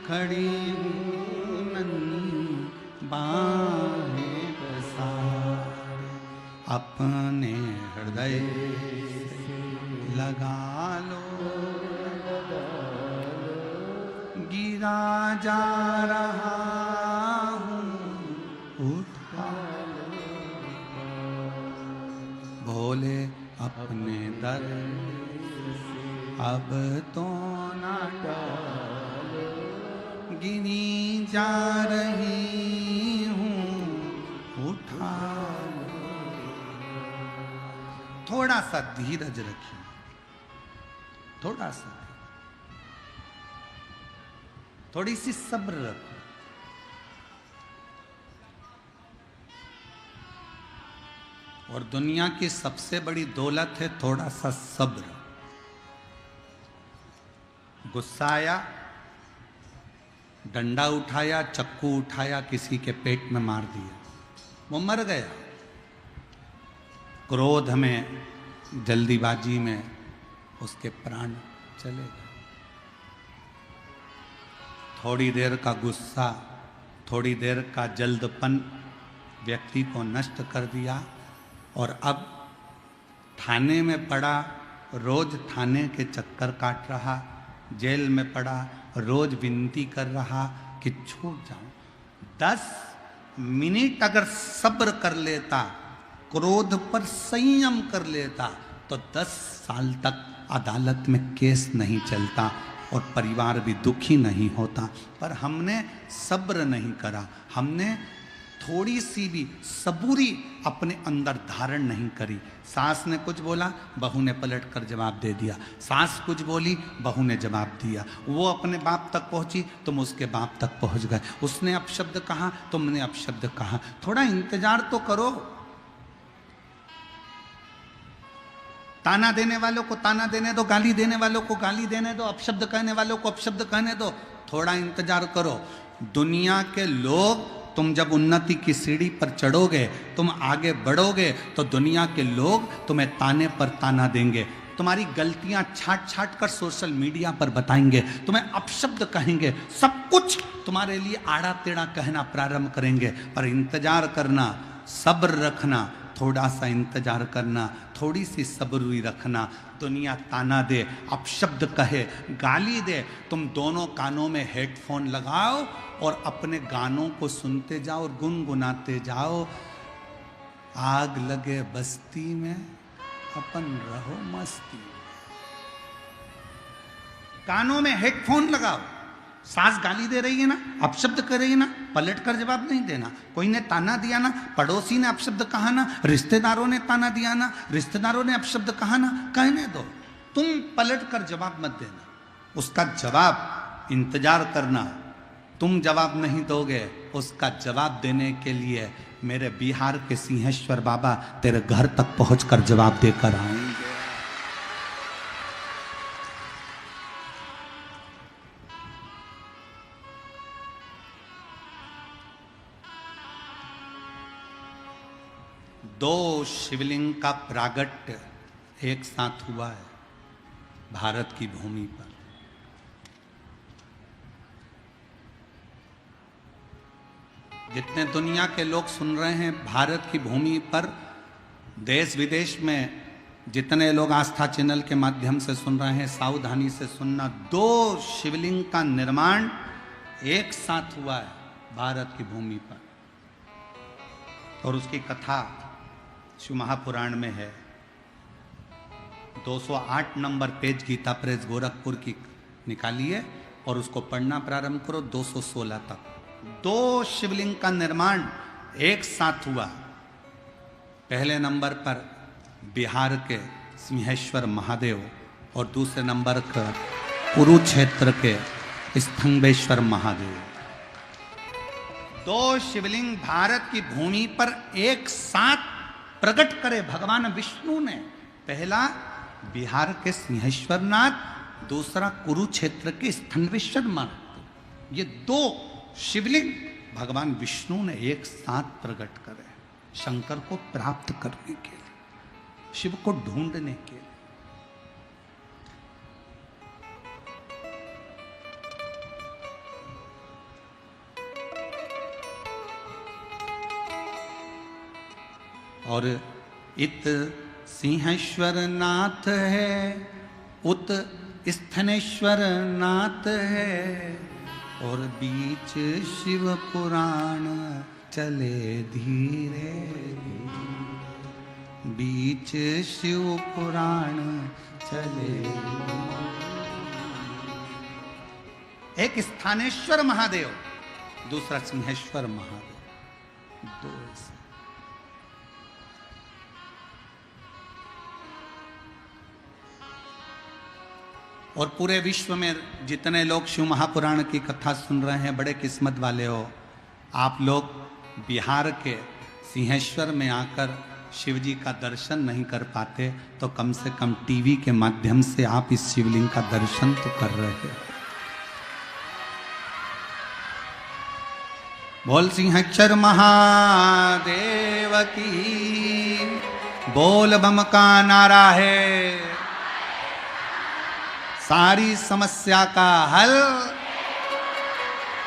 खड़ी हूँ नन्ही बाहें पसारे, अपने हृदय लगा लो, गिरा जा रहा हूँ उठा भोले अपने दर अब तो ना डालो, गिनी जा रही हूँ उठा। थोड़ा सा धीरज रखिए, थोड़ा सा, थोड़ी सी सब्र रखो। और दुनिया की सबसे बड़ी दौलत है थोड़ा सा सब्र। गुस्सा आया, डंडा उठाया, चक्कू उठाया, किसी के पेट में मार दिया, वो मर गया। क्रोध में, जल्दीबाजी में उसके प्राण चले गए। थोड़ी देर का गुस्सा, थोड़ी देर का जल्दपन व्यक्ति को नष्ट कर दिया, और अब थाने में पड़ा, रोज थाने के चक्कर काट रहा, जेल में पड़ा, रोज विनती कर रहा कि छूट जाऊं। 10 मिनट अगर सब्र कर लेता, क्रोध पर संयम कर लेता, तो 10 साल तक अदालत में केस नहीं चलता और परिवार भी दुखी नहीं होता। पर हमने सब्र नहीं करा, हमने थोड़ी सी भी सबूरी अपने अंदर धारण नहीं करी। सास ने कुछ बोला, बहू ने पलट कर जवाब दे दिया, सास कुछ बोली, बहू ने जवाब दिया। वो अपने बाप तक पहुंची, तुम उसके बाप तक पहुंच गए। उसने अपशब्द कहा, तुमने अपशब्द कहा। थोड़ा इंतजार तो करो। ताना देने वालों को ताना देने दो, गाली देने वालों को गाली देने दो, अपशब्द कहने वालों को अपशब्द कहने दो। थोड़ा इंतजार करो। दुनिया के लोग, तुम जब उन्नति की सीढ़ी पर चढ़ोगे, तुम आगे बढ़ोगे, तो दुनिया के लोग तुम्हें ताने पर ताना देंगे, तुम्हारी गलतियां छाट छाट कर सोशल मीडिया पर बताएंगे, तुम्हें अपशब्द कहेंगे, सब कुछ तुम्हारे लिए आड़ा टेढ़ा कहना प्रारंभ करेंगे। पर इंतजार करना, सब्र रखना, थोड़ा सा इंतजार करना, थोड़ी सी सब्री रखना। दुनिया ताना दे, अपशब्द कहे, गाली दे, तुम दोनों कानों में हेडफोन लगाओ और अपने गानों को सुनते जाओ और गुनगुनाते जाओ। आग लगे बस्ती में, अपन रहो मस्ती। कानों में हेडफोन लगाओ। सास गाली दे रही है ना, अपशब्द कर रही है ना, पलट कर जवाब नहीं देना। कोई ने ताना दिया ना, पड़ोसी ने अपशब्द कहा ना, रिश्तेदारों ने ताना दिया ना, रिश्तेदारों ने अपशब्द कहा ना, कहने दो, तुम पलट कर जवाब मत देना। उसका जवाब इंतजार करना। तुम जवाब नहीं दोगे, उसका जवाब देने के लिए मेरे बिहार के सिंहेश्वर बाबा तेरे घर तक पहुंचकर जवाब देकर आएंगे। दो शिवलिंग का प्रागट्य एक साथ हुआ है भारत की भूमि पर। जितने दुनिया के लोग सुन रहे हैं, भारत की भूमि पर, देश विदेश में जितने लोग आस्था चैनल के माध्यम से सुन रहे हैं, सावधानी से सुनना। 2 शिवलिंग का निर्माण एक साथ हुआ है भारत की भूमि पर, और उसकी कथा शिव महापुराण में है। 208 नंबर पेज गीता प्रेस गोरखपुर की निकालिए और उसको पढ़ना प्रारंभ करो 216 तक। 2 शिवलिंग का निर्माण एक साथ हुआ। पहले नंबर पर बिहार के सिंहेश्वर महादेव और दूसरे नंबर पर कुरुक्षेत्र के स्तंभेश्वर महादेव। 2 शिवलिंग भारत की भूमि पर एक साथ प्रकट करे भगवान विष्णु ने। पहला बिहार के सिंहेश्वरनाथ, दूसरा कुरुक्षेत्र के स्तंभेश्वर महादेव। ये दो शिवलिंग भगवान विष्णु ने एक साथ प्रकट करे शंकर को प्राप्त करने के लिए, शिव को ढूंढने के लिए। और इत सिंहेश्वर नाथ है, उत स्थनेश्वर नाथ है, और बीच शिव पुराण चले धीरे धीरे, बीच शिव पुराण चले। एक स्थानेश्वर महादेव, दूसरा सिंहेश्वर महादेव, दो ऐसे। और पूरे विश्व में जितने लोग शिव महापुराण की कथा सुन रहे हैं, बड़े किस्मत वाले हो आप लोग। बिहार के सिंहेश्वर में आकर शिव जी का दर्शन नहीं कर पाते तो कम से कम टीवी के माध्यम से आप इस शिवलिंग का दर्शन तो कर रहे हैं। बोल सिंहेश्वर महादेव की, बोल बम का नारा है, सारी समस्या का हल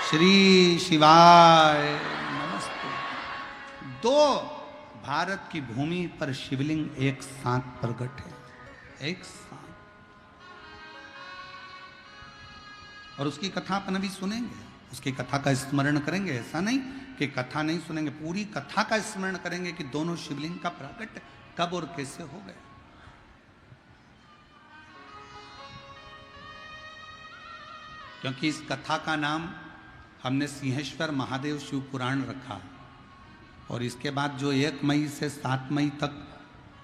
श्री शिवाय नमस्ते। दो भारत की भूमि पर शिवलिंग एक साथ प्रकट है, एक साथ। और उसकी कथा अपन अभी सुनेंगे, उसकी कथा का स्मरण करेंगे। ऐसा नहीं कि कथा नहीं सुनेंगे, पूरी कथा का स्मरण करेंगे कि दोनों शिवलिंग का प्रकट कब और कैसे हो गए। क्योंकि इस कथा का नाम हमने सिंहेश्वर महादेव शिव पुराण रखा। और इसके बाद जो 1 मई से 7 मई तक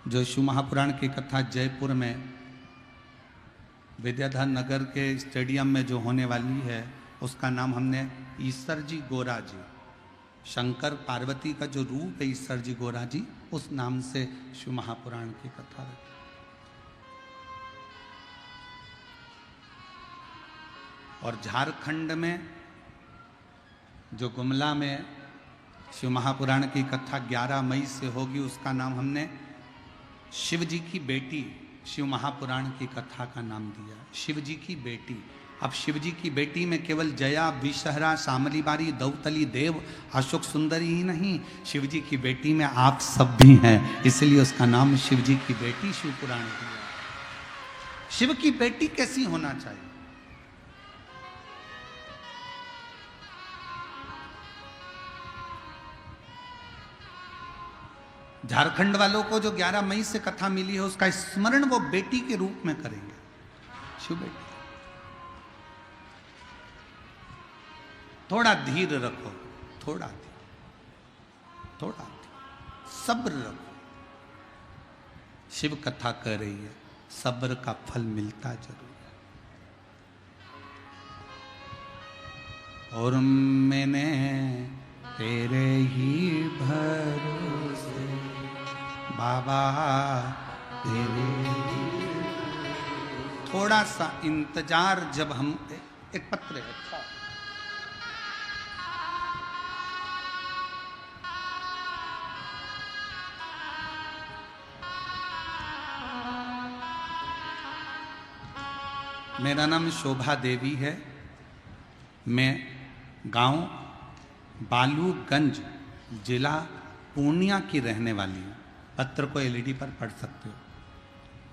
जो शिव महापुराण की कथा जयपुर में विद्याधर नगर के स्टेडियम में जो होने वाली है, उसका नाम हमने ईश्वर जी गोरा जी, शंकर पार्वती का जो रूप है ईश्वर जी गोरा जी, उस नाम से शिव महापुराण की कथा रखी। और झारखंड में जो गुमला में शिव महापुराण की कथा 11 मई से होगी, उसका नाम हमने शिव जी की बेटी शिव महापुराण की कथा का नाम दिया, शिव जी की बेटी। अब शिव जी की बेटी में केवल जया, विषहरा, शामली बारी, दौतली, देव, अशोक सुंदरी ही नहीं, शिव जी की बेटी में आप सब भी हैं, इसलिए उसका नाम शिव जी की बेटी शिव पुराण दिया। शिव की बेटी कैसी होना चाहिए? झारखंड वालों को जो 11 मई से कथा मिली है, उसका स्मरण वो बेटी के रूप में करेंगे, शिव बेटी। थोड़ा धीर रखो, थोड़ा धीर, थोड़ा धीर, सब्र रखो। शिव कथा कर रही है, सब्र का फल मिलता जरूर है। और मैंने तेरे ही भरोसे बाबा तेरे। थोड़ा सा इंतजार, जब हम एक पत्र है, मेरा नाम शोभा देवी है, मैं गांव बालूगंज जिला पूर्णिया की रहने वाली हूँ। पत्र को एलईडी पर पढ़ सकते हो।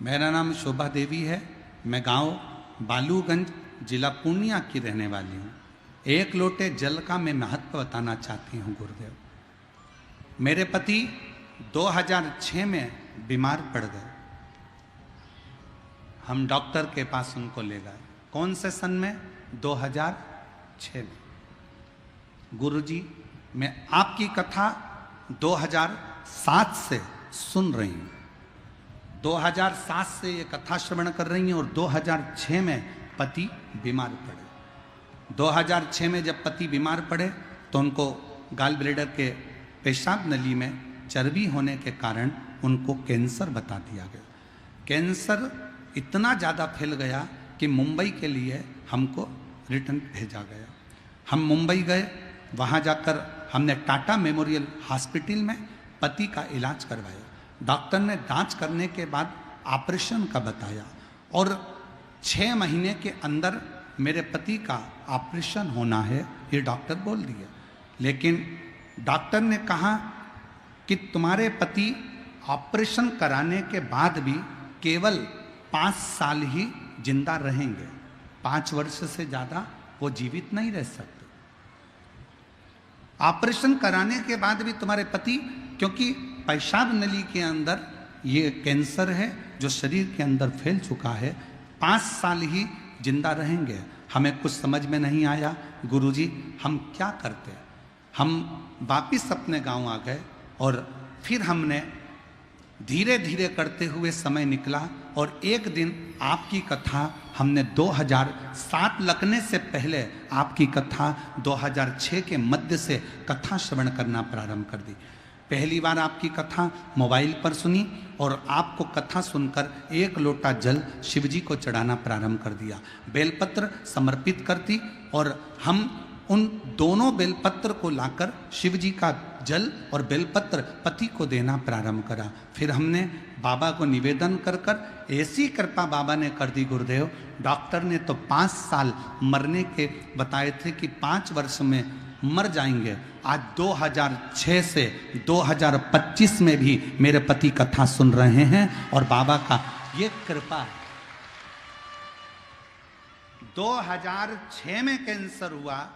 मेरा नाम शोभा देवी है, मैं गांव बालूगंज जिला पूर्णिया की रहने वाली हूँ। एक लोटे जल का मैं महत्व बताना चाहती हूँ गुरुदेव। मेरे पति 2006 में बीमार पड़ गए। हम डॉक्टर के पास उनको ले गए। कौन से सन में? 2006 में। गुरुजी, मैं आपकी कथा 2007 से सुन रही हूँ। 2007 से ये कथा श्रवण कर रही हूँ और 2006 में पति बीमार पड़े। 2006 में जब पति बीमार पड़े तो उनको गाल ब्लेडर के पेशाब नली में चर्बी होने के कारण उनको कैंसर बता दिया गया। कैंसर इतना ज़्यादा फैल गया कि मुंबई के लिए हमको रिटर्न भेजा गया। हम मुंबई गए, वहाँ जाकर हमने टाटा मेमोरियल हॉस्पिटल में पति का इलाज करवाया। डॉक्टर ने जांच करने के बाद ऑपरेशन का बताया और 6 महीने के अंदर मेरे पति का ऑपरेशन होना है, ये डॉक्टर बोल दिया। लेकिन डॉक्टर ने कहा कि तुम्हारे पति ऑपरेशन कराने के बाद भी केवल 5 साल ही जिंदा रहेंगे, 5 वर्ष से ज़्यादा वो जीवित नहीं रह सकते। ऑपरेशन कराने के बाद भी तुम्हारे पति, क्योंकि पेशाब नली के अंदर ये कैंसर है जो शरीर के अंदर फैल चुका है, 5 साल ही जिंदा रहेंगे। हमें कुछ समझ में नहीं आया, गुरुजी हम क्या करते। हम वापिस अपने गांव आ गए और फिर हमने धीरे धीरे करते हुए समय निकला और एक दिन आपकी कथा हमने 2007 लगने से पहले आपकी कथा 2006 के मध्य से कथा श्रवण करना प्रारंभ कर दी। पहली बार आपकी कथा मोबाइल पर सुनी और आपको कथा सुनकर 1 लोटा जल शिवजी को चढ़ाना प्रारंभ कर दिया। बेलपत्र समर्पित करती और हम उन दोनों बेलपत्र को लाकर शिवजी का जल और बेलपत्र पति को देना प्रारंभ करा। फिर हमने बाबा को निवेदन कर कर ऐसी कृपा बाबा ने कर दी गुरुदेव, डॉक्टर ने तो 5 साल मरने के बताए थे कि 5 वर्ष में मर जाएंगे। आज 2006 से 2025 में भी मेरे पति कथा सुन रहे हैं और बाबा का ये कृपा है। 2006 में कैंसर हुआ,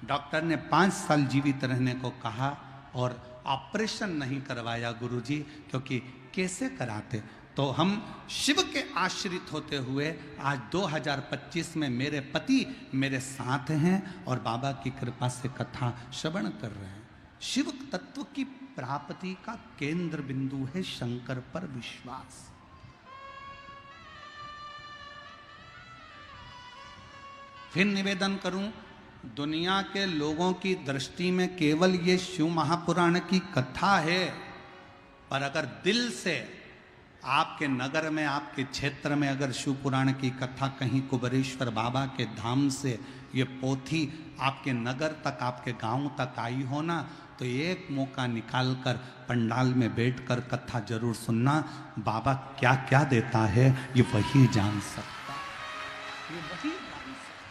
डॉक्टर ने 5 साल जीवित रहने को कहा और ऑपरेशन नहीं करवाया गुरुजी, क्योंकि कैसे कराते। तो हम शिव के आश्रित होते हुए आज 2025 में मेरे पति मेरे साथ हैं और बाबा की कृपा से कथा श्रवण कर रहे हैं। शिव तत्व की प्राप्ति का केंद्र बिंदु है शंकर पर विश्वास। फिर निवेदन करूं, दुनिया के लोगों की दृष्टि में केवल ये शिव महापुराण की कथा है, पर अगर दिल से आपके नगर में, आपके क्षेत्र में अगर शिव पुराण की कथा कहीं कुबेरेश्वर बाबा के धाम से ये पोथी आपके नगर तक, आपके गांव तक आई हो ना, तो एक मौका निकालकर पंडाल में बैठकर कथा जरूर सुनना। बाबा क्या क्या देता है ये वही जान सकता, ये वही जान सकता।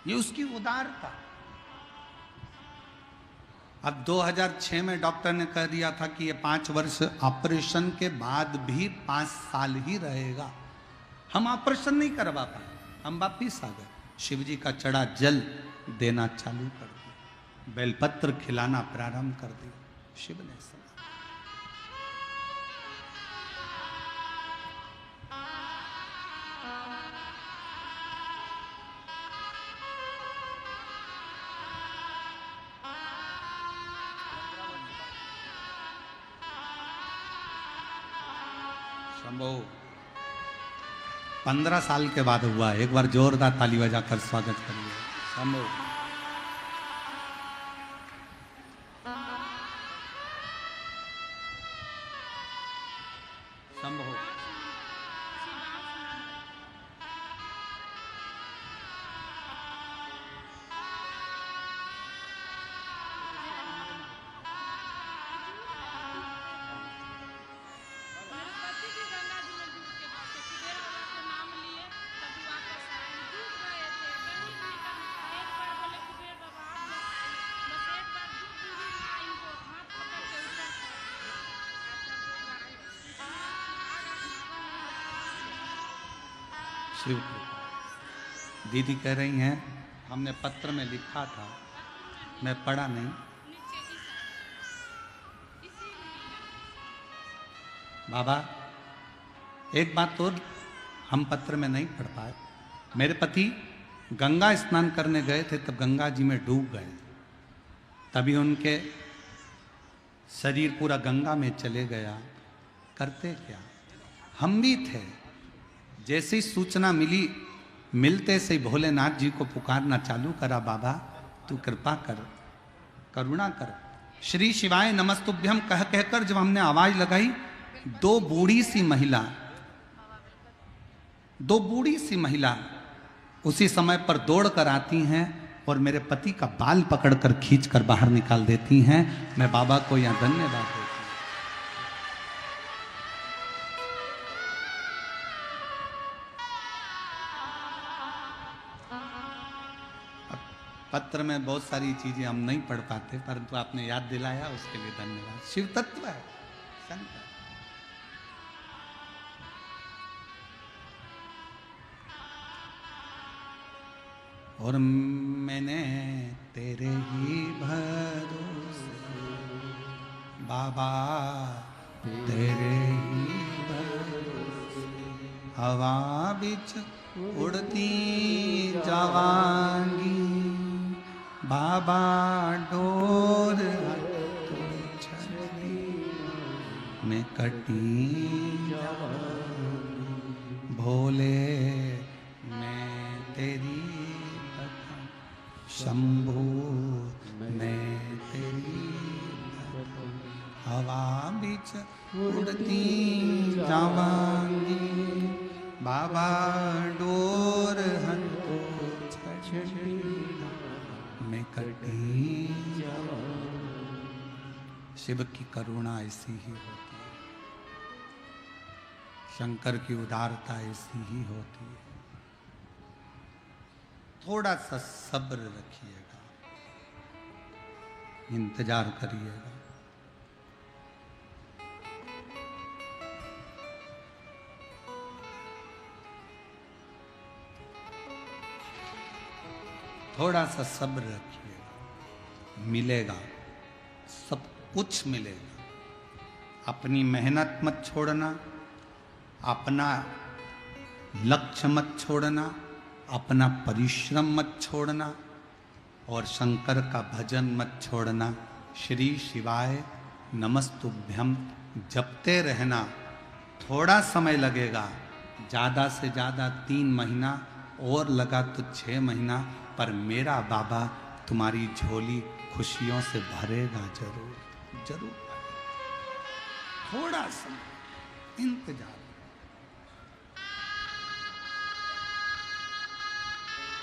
ये उसकी उदारता। अब 2006 में डॉक्टर ने कह दिया था कि ये 5 वर्ष ऑपरेशन के बाद भी 5 साल ही रहेगा। हम ऑपरेशन नहीं करवा पाए, हम वापिस आ गए। शिव जी का चढ़ा जल देना चालू कर दिया, बेलपत्र खिलाना प्रारंभ कर दिया। शिव ने सुना। शंभो 15 साल के बाद हुआ। एक बार जोरदार ताली बजाकर स्वागत करिए। शंभो शंभो। शिव कृपा। दीदी कह रही हैं हमने पत्र में लिखा था, मैं पढ़ा नहीं। बाबा एक बात तो हम पत्र में नहीं पढ़ पाए। मेरे पति गंगा स्नान करने गए थे, तब गंगा जी में डूब गए, तभी उनके शरीर पूरा गंगा में चले गया। करते क्या, हम भी थे। जैसी सूचना मिली, मिलते से भोलेनाथ जी को पुकारना चालू करा, बाबा तू कृपा कर, करुणा कर, श्री शिवाय नमस्तुभ्यम कह कहकर जब हमने आवाज लगाई, दो बूढ़ी सी महिला उसी समय पर दौड़ कर आती हैं और मेरे पति का बाल पकड़कर खींचकर बाहर निकाल देती हैं। मैं बाबा को यहां धन्यवाद देती हूं। पत्र में बहुत सारी चीजें हम नहीं पढ़ पाते, परंतु आपने याद दिलाया उसके लिए धन्यवाद। शिव तत्व है शंकर। और मैंने तेरे ही भरोसे बाबा, तेरे ही भरोसे हवा बिच उड़ती जावांगी बाबा, डोर तो छड़ी में कटी जावांगी भोले, मैं तेरी शंभू, मैं तेरी हवा बिच उड़ती जावांगी बाबा, डोर हंतो छड़ी में कटी जावांगी। शिव की करुणा ऐसी ही होती है, शंकर की उदारता ऐसी ही होती है। थोड़ा सा सब्र रखिएगा, इंतजार करिएगा। थोड़ा सा सब्र रखिएगा, मिलेगा, सब कुछ मिलेगा। अपनी मेहनत मत छोड़ना, अपना लक्ष्य मत छोड़ना, अपना परिश्रम मत छोड़ना और शंकर का भजन मत छोड़ना। श्री शिवाय नमस्तुभ्यम जपते रहना। थोड़ा समय लगेगा, ज़्यादा से ज़्यादा 3 महीना और लगा तो 6 महीना, पर मेरा बाबा तुम्हारी झोली खुशियों से भरेगा जरूर, जरूर। थोड़ा समय इंतजार,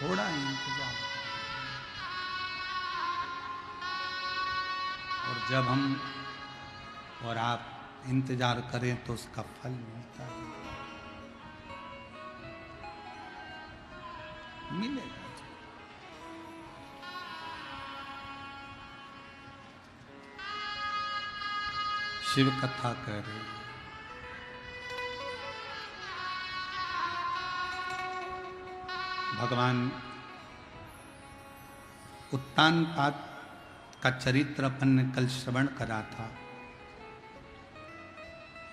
थोड़ा इंतजार। और जब हम और आप इंतजार करें तो उसका फल मिलता है, मिलेगा। शिव कथा कह रहे हैं। भगवान उत्तानपाद का चरित्र अपन ने कल श्रवण करा था।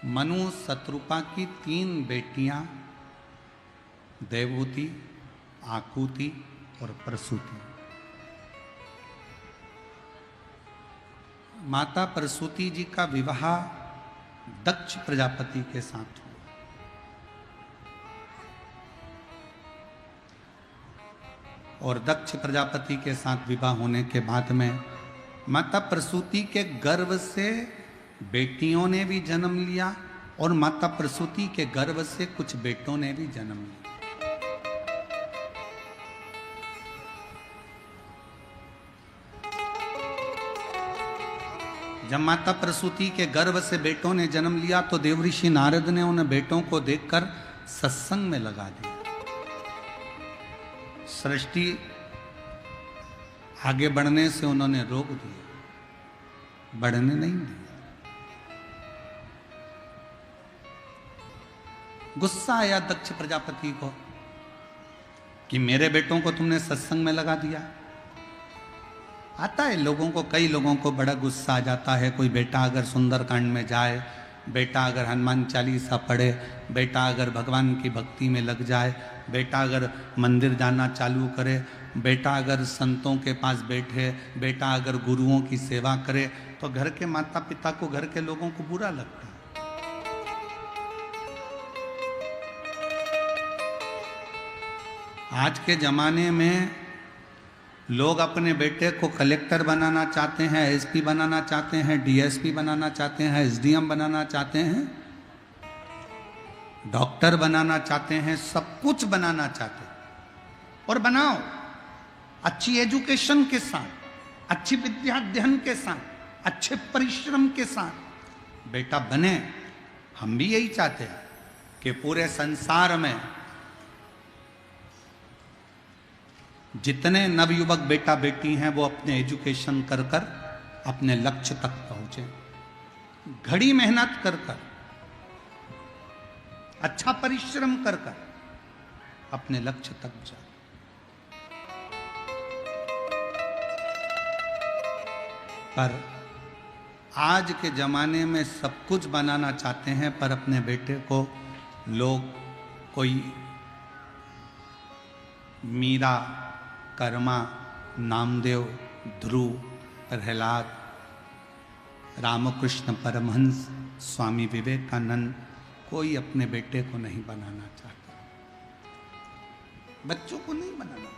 मनु शत्रुपा की 3 बेटियां देवहूति, आकुति और प्रसूति। माता प्रसूति जी का विवाह दक्ष प्रजापति के साथ हुआ। और दक्ष प्रजापति के साथ विवाह होने के बाद में माता प्रसूति के गर्भ से बेटियों ने भी जन्म लिया और माता प्रसूति के गर्भ से कुछ बेटों ने भी जन्म लिया। जब माता प्रसूति के गर्भ से बेटों ने जन्म लिया तो देवऋषि नारद ने उन बेटों को देखकर सत्संग में लगा दिया। सृष्टि आगे बढ़ने से उन्होंने रोक दिया, बढ़ने नहीं दिया। गुस्सा आया दक्ष प्रजापति को कि मेरे बेटों को तुमने सत्संग में लगा दिया। आता है लोगों को, कई लोगों को बड़ा गुस्सा आ जाता है। कोई बेटा अगर सुंदरकांड में जाए, बेटा अगर हनुमान चालीसा पढ़े, बेटा अगर भगवान की भक्ति में लग जाए, बेटा अगर मंदिर जाना चालू करे, बेटा अगर संतों के पास बैठे, बेटा अगर गुरुओं की सेवा करे, तो घर के माता पिता को, घर के लोगों को बुरा लगता है। आज के जमाने में लोग अपने बेटे को कलेक्टर बनाना चाहते हैं, एसपी बनाना चाहते हैं, डीएसपी बनाना चाहते हैं, एसडीएम बनाना चाहते हैं, डॉक्टर बनाना चाहते हैं, सब कुछ बनाना चाहते हैं। और बनाओ अच्छी एजुकेशन के साथ, अच्छी विद्या अध्ययन के साथ, अच्छे परिश्रम के साथ बेटा बने। हम भी यही चाहते हैं कि पूरे संसार में जितने नवयुवक बेटा बेटी हैं वो अपने एजुकेशन कर कर अपने लक्ष्य तक पहुंचे, घड़ी मेहनत कर कर, अच्छा परिश्रम कर कर अपने लक्ष्य तक जाए। पर आज के जमाने में सब कुछ बनाना चाहते हैं, पर अपने बेटे को लोग कोई मीरा, कर्मा, नामदेव, ध्रुव, प्रहलाद, रामकृष्ण परमहंस, स्वामी विवेकानंद, कोई अपने बेटे को नहीं बनाना चाहता, बच्चों को नहीं बनाना।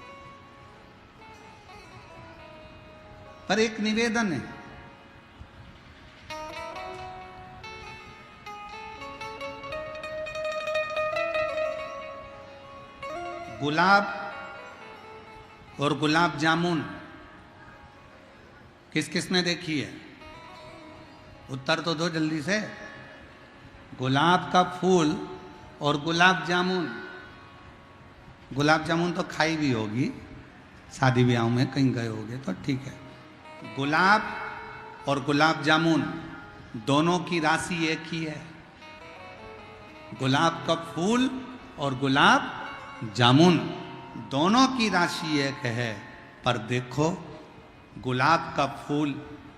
पर एक निवेदन है, गुलाब और गुलाब जामुन किस किसने देखी है? उत्तर तो दो जल्दी से। गुलाब का फूल और गुलाब जामुन, गुलाब जामुन तो खाई भी होगी, शादी ब्याह में कहीं गए होगे तो ठीक है। गुलाब और गुलाब जामुन दोनों की राशि एक ही है। गुलाब का फूल और गुलाब जामुन दोनों की राशि एक है, पर देखो गुलाब का फूल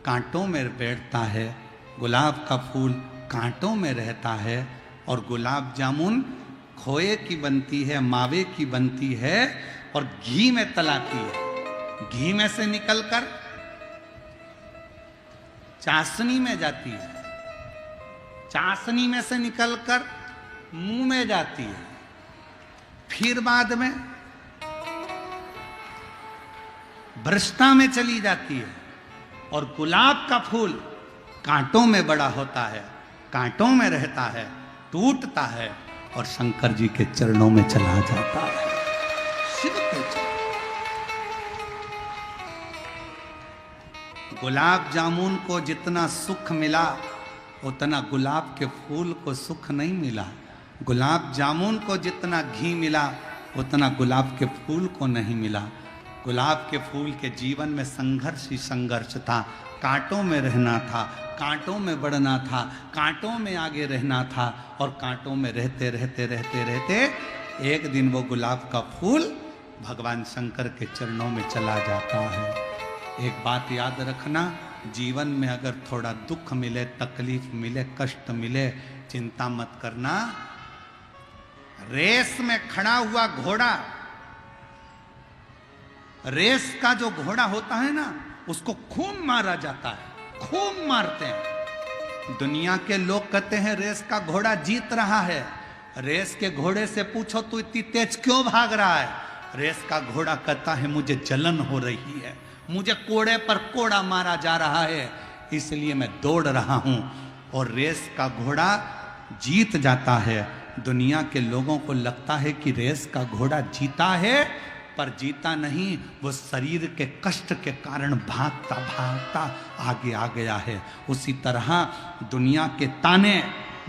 कांटों में बैठता है, गुलाब का फूल कांटों में रहता है, और गुलाब जामुन खोए की बनती है, मावे की बनती है और घी में तलाती है। घी में से निकलकर चाशनी में जाती है, चाशनी में से निकलकर मुंह में जाती है, फिर बाद में भ्रष्टा में चली जाती है। और गुलाब का फूल कांटों में बड़ा होता है, कांटों में रहता है, टूटता है और शंकर जी के चरणों में चला जाता है, शिव के चरणों। गुलाब जामुन को जितना सुख मिला उतना गुलाब के फूल को सुख नहीं मिला। गुलाब जामुन को जितना घी मिला उतना गुलाब के फूल को नहीं मिला। गुलाब के फूल के जीवन में संघर्ष ही संघर्ष था, कांटों में रहना था, कांटों में बढ़ना था, कांटों में आगे रहना था, और कांटों में रहते रहते रहते रहते एक दिन वो गुलाब का फूल भगवान शंकर के चरणों में चला जाता है। एक बात याद रखना, जीवन में अगर थोड़ा दुख मिले, तकलीफ मिले, कष्ट मिले, चिंता मत करना। रेस में खड़ा हुआ घोड़ा, रेस का जो घोड़ा होता है ना, उसको खूब मारा जाता है, खूब मारते हैं। दुनिया के लोग कहते हैं रेस का घोड़ा जीत रहा है। रेस के घोड़े से पूछो तू इतनी तेज क्यों भाग रहा है? रेस का घोड़ा कहता है मुझे जलन हो रही है, मुझे कोड़े पर कोड़ा मारा जा रहा है, इसलिए मैं दौड़ रहा हूं। और रेस का घोड़ा जीत जाता है। दुनिया के लोगों को लगता है कि रेस का घोड़ा जीता है, पर जीता नहीं, वो शरीर के कष्ट के कारण भागता भागता आगे आ गया है। उसी तरह दुनिया के ताने,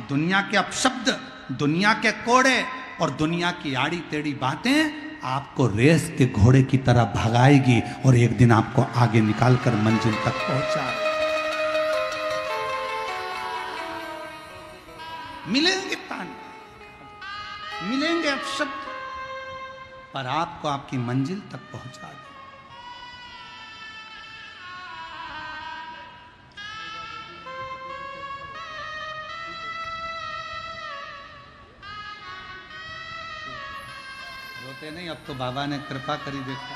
दुनिया के अपशब्द, दुनिया के कोड़े और दुनिया की आड़ी टेढ़ी बातें आपको रेस के घोड़े की तरह भगाएगी और एक दिन आपको आगे निकालकर मंजिल तक पहुंचा। मिलेंगे ताने, मिलेंगे अपशब्द, पर आपको आपकी मंजिल तक पहुंचा दे। रोते नहीं, अब तो बाबा ने कृपा करी। देखो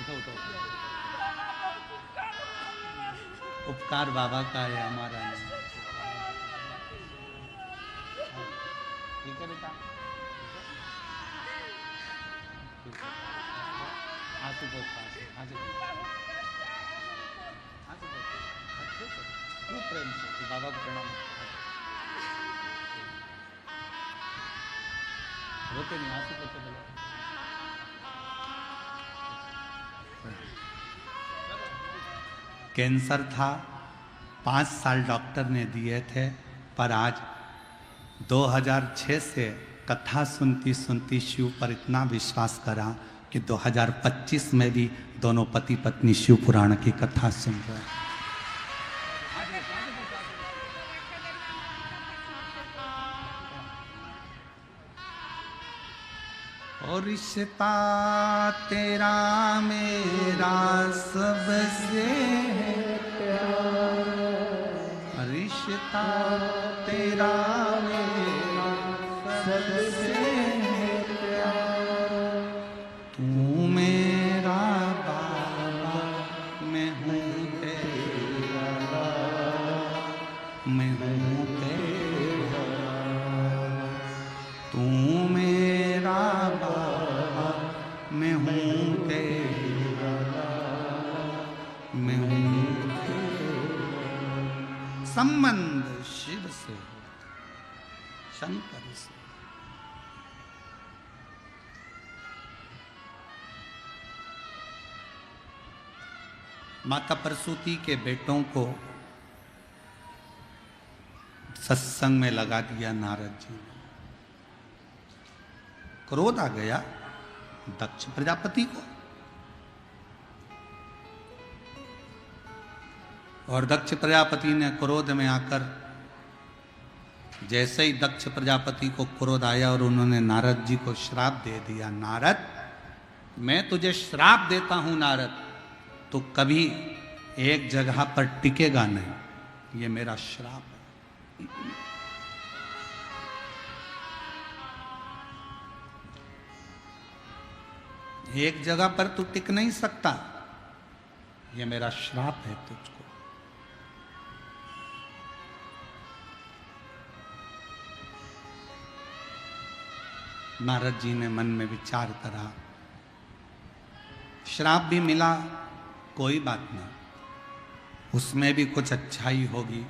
उठो उठो, उपकार बाबा का है, हमारा नहीं। ठीक है बेटा, आ खूब प्रेम से बाबा को प्रणाम। रोते नहीं, आंसू पोछे बोलो। कैंसर था, 5 साल डॉक्टर ने दिए थे, पर आज 2006 से कथा सुनती सुनती शिव पर इतना विश्वास करा कि 2025 में भी दोनों पति पत्नी शिव पुराण की कथा सुन रहे हैं। और रिश्ता तेरा मेरा सबसे प्यारा, रिश्ता तेरा मेरा सबसे प्यारा, तू मेरा बाबा मैं हूँ तेरा, मैं हूँ तेरा, तू मेरा बाबा मैं हूँ तेरा, मैं हूँ तेरा। संबंध शिव से, शंकर से। माता प्रसूति के बेटों को सत्संग में लगा दिया नारद जी ने। क्रोध आ गया दक्ष प्रजापति को, और दक्ष प्रजापति ने क्रोध में आकर, जैसे ही दक्ष प्रजापति को क्रोध आया और उन्होंने नारद जी को श्राप दे दिया, नारद मैं तुझे श्राप देता हूं नारद, तो कभी एक जगह पर टिकेगा नहीं, ये मेरा श्राप है। एक जगह पर तू टिक नहीं सकता, ये मेरा श्राप है तुझको। नारद जी ने मन में विचार करा, श्राप भी मिला, कोई बात नहीं, उसमें भी कुछ अच्छाई होगी।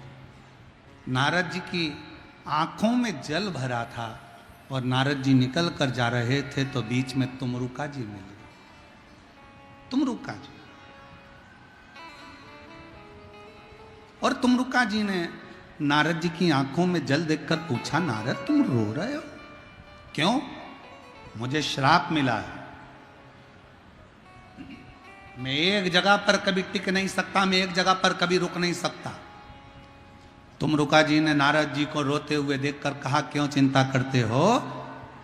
नारद जी की आंखों में जल भरा था और नारद जी निकल कर जा रहे थे तो बीच में तुमरुका जी मिले। तुमरुका जी, और तुमरुका जी ने नारद जी की आंखों में जल देखकर पूछा, नारद तुम रो रहे हो क्यों? मुझे श्राप मिला है, मैं एक जगह पर कभी टिक नहीं सकता, मैं एक जगह पर कभी रुक नहीं सकता। तुमरुका जी ने नारद जी को रोते हुए देखकर कहा, क्यों चिंता करते हो?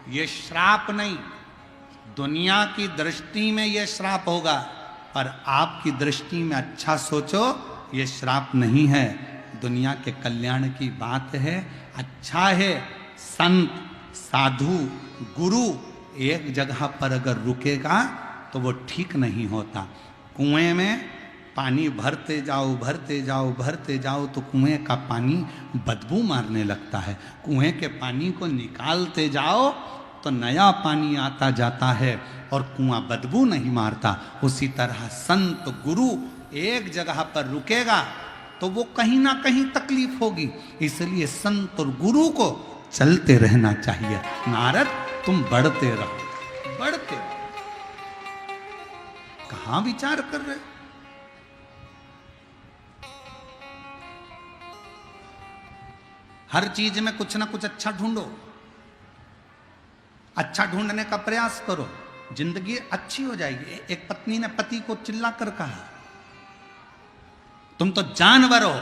ये श्राप नहीं, दुनिया की दृष्टि में ये श्राप होगा, पर आपकी दृष्टि में अच्छा सोचो, ये श्राप नहीं है, दुनिया के कल्याण की बात है, अच्छा है। संत साधु गुरु एक जगह पर अगर रुकेगा तो वो ठीक नहीं होता। कुएं में पानी भरते जाओ भरते जाओ भरते जाओ तो कुएं का पानी बदबू मारने लगता है, कुएं के पानी को निकालते जाओ तो नया पानी आता जाता है और कुआं बदबू नहीं मारता। उसी तरह संत गुरु एक जगह पर रुकेगा तो वो कहीं ना कहीं तकलीफ होगी, इसलिए संत और गुरु को चलते रहना चाहिए। नारद तुम बढ़ते रहो, बढ़ते रहो। कहां विचार कर रहे? हर चीज में कुछ ना कुछ अच्छा ढूंढो, अच्छा ढूंढने का प्रयास करो, जिंदगी अच्छी हो जाएगी। एक पत्नी ने पति को चिल्ला कर कहा, तुम तो जानवर हो।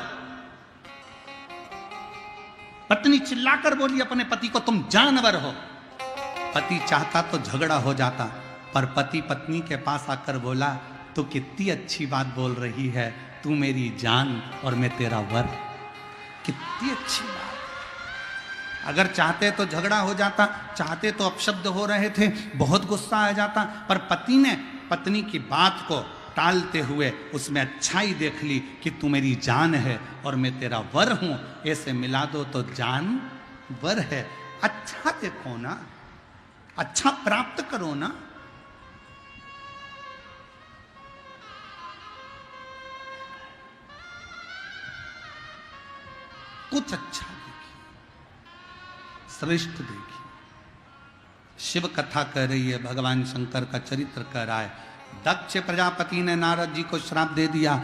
पत्नी चिल्लाकर बोली अपने पति को, तुम जानवर हो। पति चाहता तो झगड़ा हो जाता, पर पति पत्नी के पास आकर बोला, तू कितनी अच्छी बात बोल रही है, तू मेरी जान और मैं तेरा वर। कितनी अच्छी बात। अगर चाहते तो झगड़ा हो जाता, चाहते तो अपशब्द हो रहे थे, बहुत गुस्सा आ जाता, पर पति ने पत्नी की बात को टालते हुए उसमें अच्छाई देख ली कि तू मेरी जान है और मैं तेरा वर हूं। ऐसे मिला दो तो जान वर है। अच्छा देखो ना, अच्छा प्राप्त करो ना। कुछ अच्छा देखिए, श्रेष्ठ देखिए। शिव कथा कह रही है, भगवान शंकर का चरित्र कह रहा है। दक्ष प्रजापति ने नारद जी को श्राप दे दिया।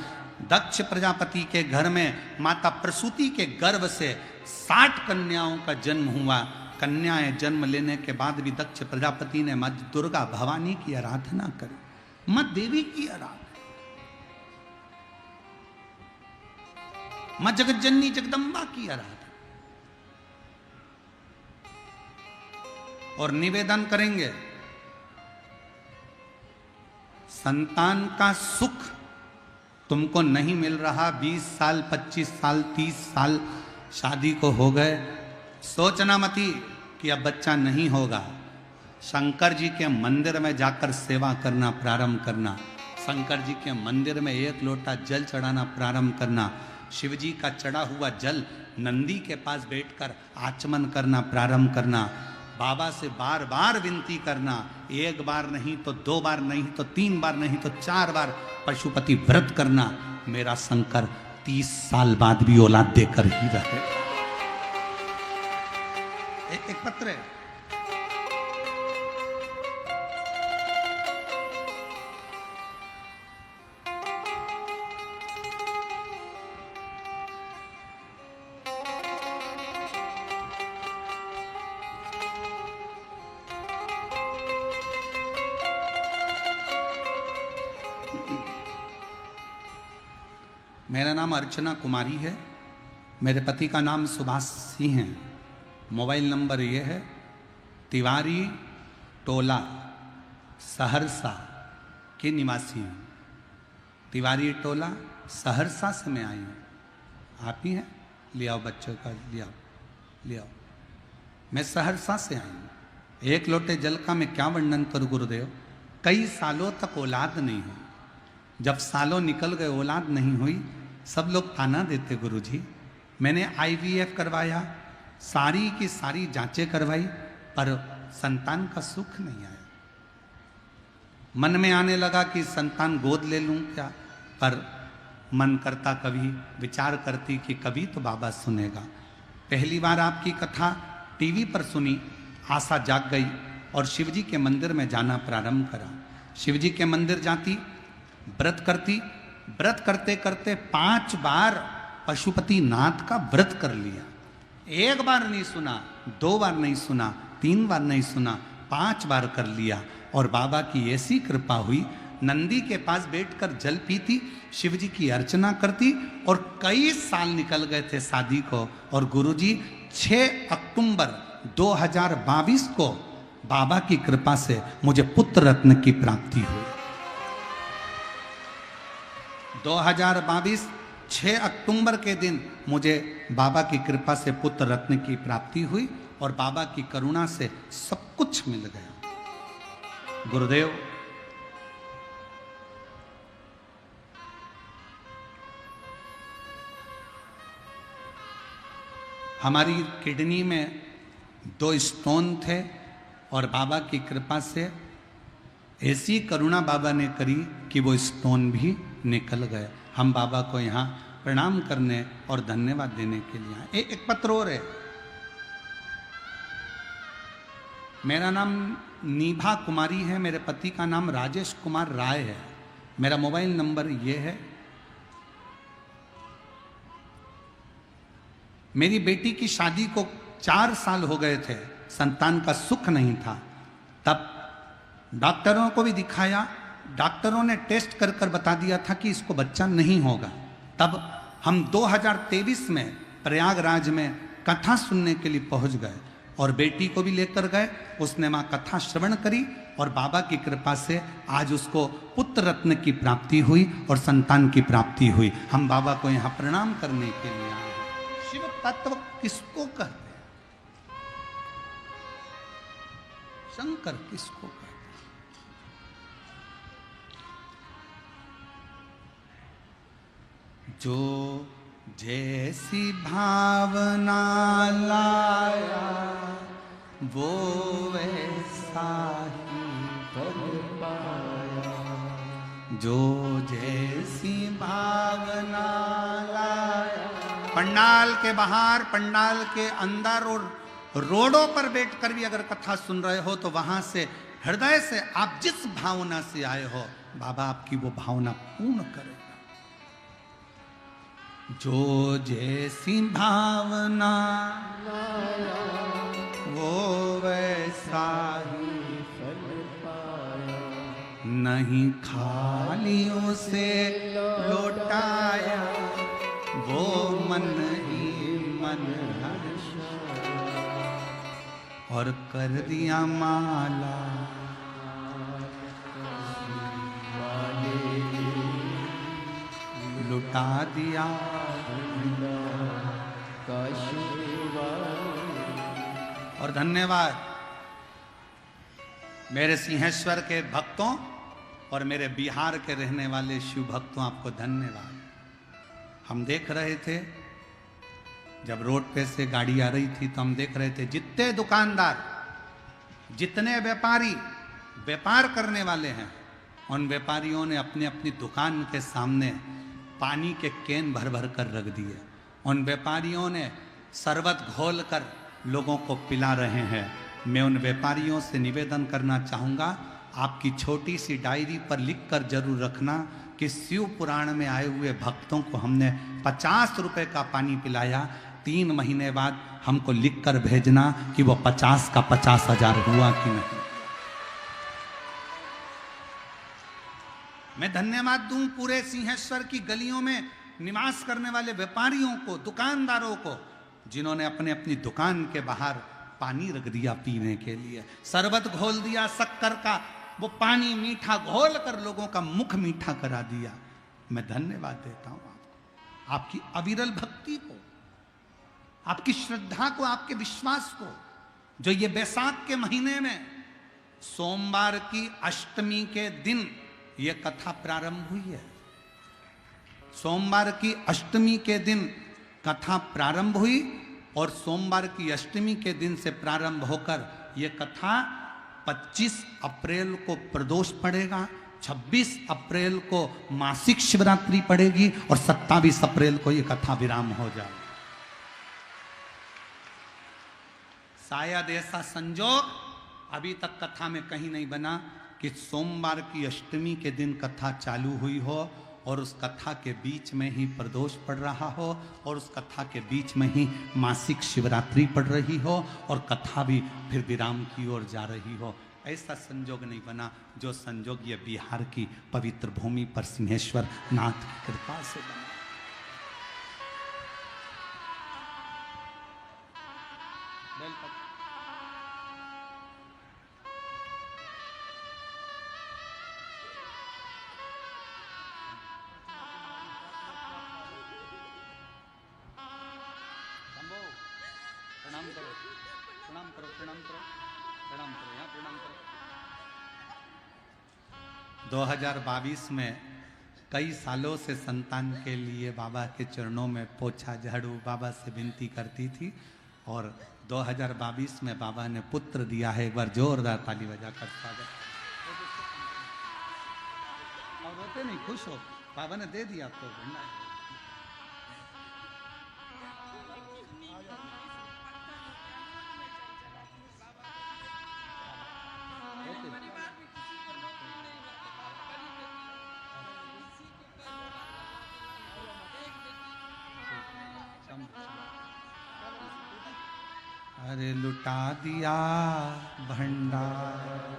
दक्ष प्रजापति के घर में माता प्रसूति के गर्भ से 60 कन्याओं का जन्म हुआ। कन्याएं जन्म लेने के बाद भी दक्ष प्रजापति ने मां दुर्गा भवानी की आराधना करी, मां देवी की आराधना, मां जगज्जननी जगदम्बा की आराधना। और निवेदन करेंगे, संतान का सुख तुमको नहीं मिल रहा, 20 साल 25 साल 30 साल शादी को हो गए, सोचना मती कि अब बच्चा नहीं होगा। शंकर जी के मंदिर में जाकर सेवा करना प्रारंभ करना, शंकर जी के मंदिर में 1 लोटा जल चढ़ाना प्रारंभ करना, शिव जी का चढ़ा हुआ जल नंदी के पास बैठकर आचमन करना प्रारंभ करना, बाबा से बार बार विनती करना, 1 बार नहीं तो 2 बार नहीं तो 3 बार नहीं तो 4 बार पशुपति व्रत करना। मेरा शंकर 30 साल बाद भी औलाद देकर ही रहे। एक पत्र है, मेरा नाम अर्चना कुमारी है, मेरे पति का नाम सुभाष सिंह है। मोबाइल नंबर ये है, तिवारी टोला सहरसा के निवासी हूँ। तिवारी टोला सहरसा से मैं आई हूँ। आप ही हैं? ले आओ बच्चों का, ले आओ ले आओ। मैं सहरसा से आई हूँ। 1 लोटे जल का मैं क्या वर्णन करूँ गुरुदेव। कई सालों तक औलाद नहीं हुई। जब सालों निकल गए औलाद नहीं हुई, सब लोग ताना देते गुरुजी। मैंने IVF करवाया, सारी की सारी जांचें करवाई, पर संतान का सुख नहीं आया। मन में आने लगा कि संतान गोद ले लूं क्या, पर मन करता, कभी विचार करती कि कभी तो बाबा सुनेगा। पहली बार आपकी कथा टीवी पर सुनी, आशा जाग गई और शिवजी के मंदिर में जाना प्रारंभ करा। शिवजी के मंदिर जाती, व्रत करती, व्रत करते करते 5 बार पशुपति नाथ का व्रत कर लिया। 1 बार नहीं सुना, 2 बार नहीं सुना, 3 बार नहीं सुना, 5 बार कर लिया। और बाबा की ऐसी कृपा हुई, नंदी के पास बैठकर जल पीती, शिव जी की अर्चना करती, और कई साल निकल गए थे शादी को। और गुरुजी 6 अक्टूबर 2022 को बाबा की कृपा से मुझे पुत्र रत्न की प्राप्ति हुई। 2022 6 अक्टूबर के दिन मुझे बाबा की कृपा से पुत्र रत्न की प्राप्ति हुई और बाबा की करुणा से सब कुछ मिल गया। गुरुदेव, हमारी किडनी में 2 स्टोन थे और बाबा की कृपा से ऐसी करुणा बाबा ने करी कि वो स्टोन भी निकल गए। हम बाबा को यहाँ प्रणाम करने और धन्यवाद देने के लिए आए। एक पत्र और है। मेरा नाम नीभा कुमारी है, मेरे पति का नाम राजेश कुमार राय है। मेरा मोबाइल नंबर ये है। मेरी बेटी की शादी को 4 साल हो गए थे, संतान का सुख नहीं था। तब डॉक्टरों को भी दिखाया, डॉक्टरों ने टेस्ट कर कर बता दिया था कि इसको बच्चा नहीं होगा। तब हम 2023 में प्रयागराज में कथा सुनने के लिए पहुंच गए और बेटी को भी लेकर गए। उसने मां कथा श्रवण करी और बाबा की कृपा से आज उसको पुत्र रत्न की प्राप्ति हुई और संतान की प्राप्ति हुई। हम बाबा को यहाँ प्रणाम करने के लिए आए हैं। शिव तत्व किसको कहते हैं? शंकर किसको कहते हैं? जो जैसी भावना लाया वो वैसा ही कर पाया। जो जैसी भावना लाया पंडाल के बाहर, पंडाल के अंदर और रोडों पर बैठकर भी अगर कथा सुन रहे हो तो वहां से हृदय से आप जिस भावना से आए हो बाबा आपकी वो भावना पूर्ण करेगा। जो जैसी भावना वो वैसा ही फल पाया, नहीं खाली उसे लौटाया, वो मन ही मन हर्षाया और कर दिया माला लुटा दिया। और धन्यवाद मेरे सिंहेश्वर के भक्तों और मेरे बिहार के रहने वाले शिव भक्तों, आपको धन्यवाद। हम देख रहे थे जब रोड पे से गाड़ी आ रही थी तो हम देख रहे थे जितने दुकानदार, जितने व्यापारी व्यापार करने वाले हैं, उन व्यापारियों ने अपनी अपनी दुकान के सामने पानी के कैन भर भर कर रख दिए। उन व्यापारियों ने शरबत घोल कर लोगों को पिला रहे हैं। मैं उन व्यापारियों से निवेदन करना चाहूँगा, आपकी छोटी सी डायरी पर लिख कर जरूर रखना कि शिव पुराण में आए हुए भक्तों को हमने 50 रुपए का पानी पिलाया। 3 महीने बाद हमको लिख कर भेजना कि वो 50 का 50,000 हुआ कि नहीं। मैं धन्यवाद दूं पूरे सिंहेश्वर की गलियों में निवास करने वाले व्यापारियों को, दुकानदारों को, जिन्होंने अपने अपनी दुकान के बाहर पानी रख दिया पीने के लिए, शरबत घोल दिया शक्कर का, वो पानी मीठा घोल कर लोगों का मुख मीठा करा दिया। मैं धन्यवाद देता हूं आपको, आपकी अविरल भक्ति को, आपकी श्रद्धा को, आपके विश्वास को, जो ये बैसाख के महीने में सोमवार की अष्टमी के दिन ये कथा प्रारंभ हुई है। सोमवार की अष्टमी के दिन कथा प्रारंभ हुई और सोमवार की अष्टमी के दिन से प्रारंभ होकर ये कथा 25 अप्रैल को प्रदोष पड़ेगा, 26 अप्रैल को मासिक शिवरात्रि पड़ेगी और 27 अप्रैल को ये कथा विराम हो जाएगी। शायद ऐसा संजोग अभी तक कथा में कहीं नहीं बना कि सोमवार की अष्टमी के दिन कथा चालू हुई हो और उस कथा के बीच में ही प्रदोष पड़ रहा हो और उस कथा के बीच में ही मासिक शिवरात्रि पड़ रही हो और कथा भी फिर विराम की ओर जा रही हो। ऐसा संजोग नहीं बना जो संजोग ये बिहार की पवित्र भूमि पर सिंहेश्वर नाथ की कृपा से बना। प्रणाम करो, प्रणाम करो, प्रणाम करो, प्रणाम करो, यहाँ प्रणाम करो। 2022 में कई सालों से संतान के लिए बाबा के चरणों में पोछा झाड़ू बाबा से विनती करती थी और 2022 में बाबा ने पुत्र दिया है। एक बार जोरदार ताली बजाकर स्वागत। और रोते नहीं, खुश हो, बाबा ने दे दिया आपको भंडार। अरे लुटा दिया भंडार,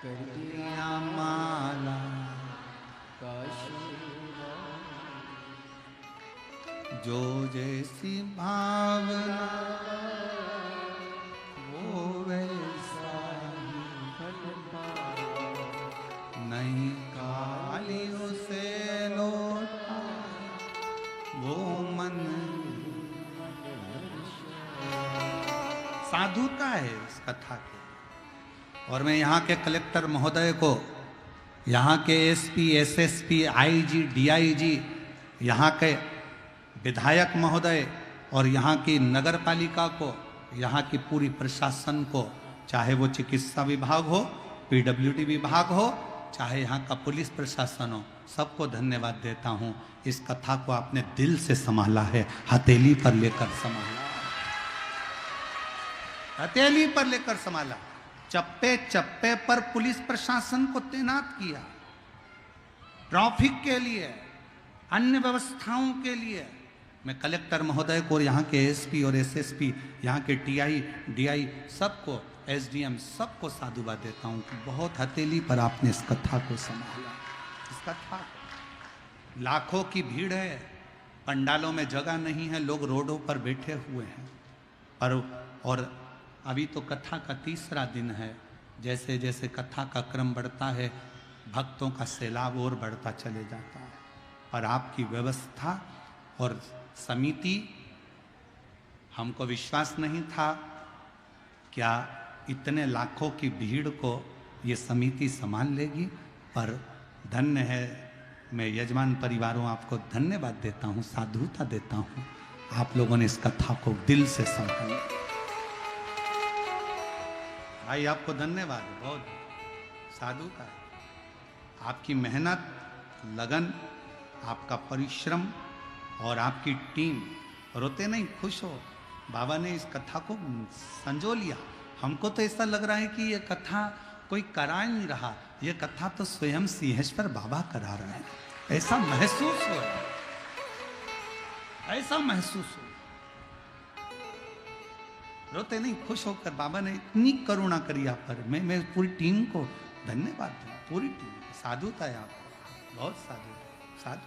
कर दिया माला, जो जैसी भावना वो वैसा ही फल पाया, नहीं काली उसे लौटा वो मन। साधुता है इस कथा की। और मैं यहाँ के कलेक्टर महोदय को, यहाँ के एसपी, एसएसपी, आईजी, डीआईजी, यहाँ के विधायक महोदय और यहाँ की नगर पालिका को, यहाँ की पूरी प्रशासन को, चाहे वो चिकित्सा विभाग हो, पीडब्ल्यूडी विभाग हो चाहे यहाँ का पुलिस प्रशासन हो, सबको धन्यवाद देता हूँ। इस कथा को आपने दिल से संभाला है, हथेली पर लेकर संभाला, हथेली पर लेकर संभाला। चप्पे चप्पे पर पुलिस प्रशासन को तैनात किया, ट्रैफिक के लिए, अन्य व्यवस्थाओं के लिए। मैं कलेक्टर महोदय को और यहाँ के एसपी और एसएसपी, यहाँ के टीआई डीआई सबको, एसडीएम सबको साधुवाद देता हूँ कि बहुत हथेली पर आपने इस कथा को संभाला। इस कथा को, लाखों की भीड़ है, पंडालों में जगह नहीं है, लोग रोडों पर बैठे हुए हैं। और अभी तो कथा का तीसरा दिन है। जैसे जैसे कथा का क्रम बढ़ता है, भक्तों का सैलाब और बढ़ता चले जाता है। और आपकी व्यवस्था और समिति, हमको विश्वास नहीं था क्या इतने लाखों की भीड़ को ये समिति संभाल लेगी, पर धन्य है। मैं यजमान परिवारों आपको धन्यवाद देता हूँ, साधुता देता हूँ। आप लोगों ने इस कथा को दिल से संभाला। भाई आपको धन्यवाद, बहुत साधुता है। आपकी मेहनत, लगन, आपका परिश्रम और आपकी टीम, रोते नहीं, खुश हो। बाबा ने इस कथा को संजो लिया। हमको तो ऐसा लग रहा है कि ये कथा कोई करा नहीं रहा, ये कथा तो स्वयं सिंहेश्वर बाबा करा रहे हैं। ऐसा महसूस हो, ऐसा महसूस हो। रोते नहीं, खुश होकर बाबा ने इतनी करुणा करी आप पर। मैं पूरी टीम को धन्यवाद दूं, पूरी टीम को। साधुता है आपको, बहुत साधु साधु।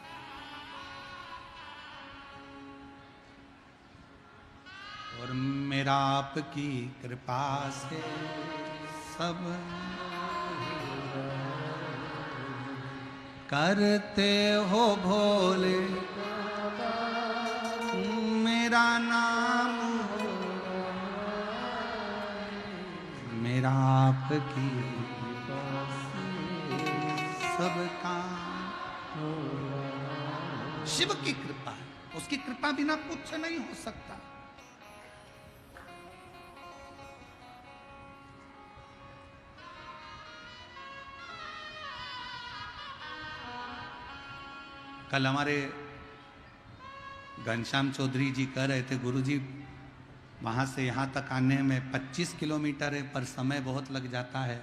और मेरा आपकी कृपा से सब करते हो भोले, मेरा नाम मेरा आपकी सब काम। शिव की कृपा है, उसकी कृपा बिना कुछ नहीं हो सकता। कल हमारे घनश्याम चौधरी जी कह रहे थे, गुरुजी वहाँ से यहाँ तक आने में 25 किलोमीटर है, पर समय बहुत लग जाता है।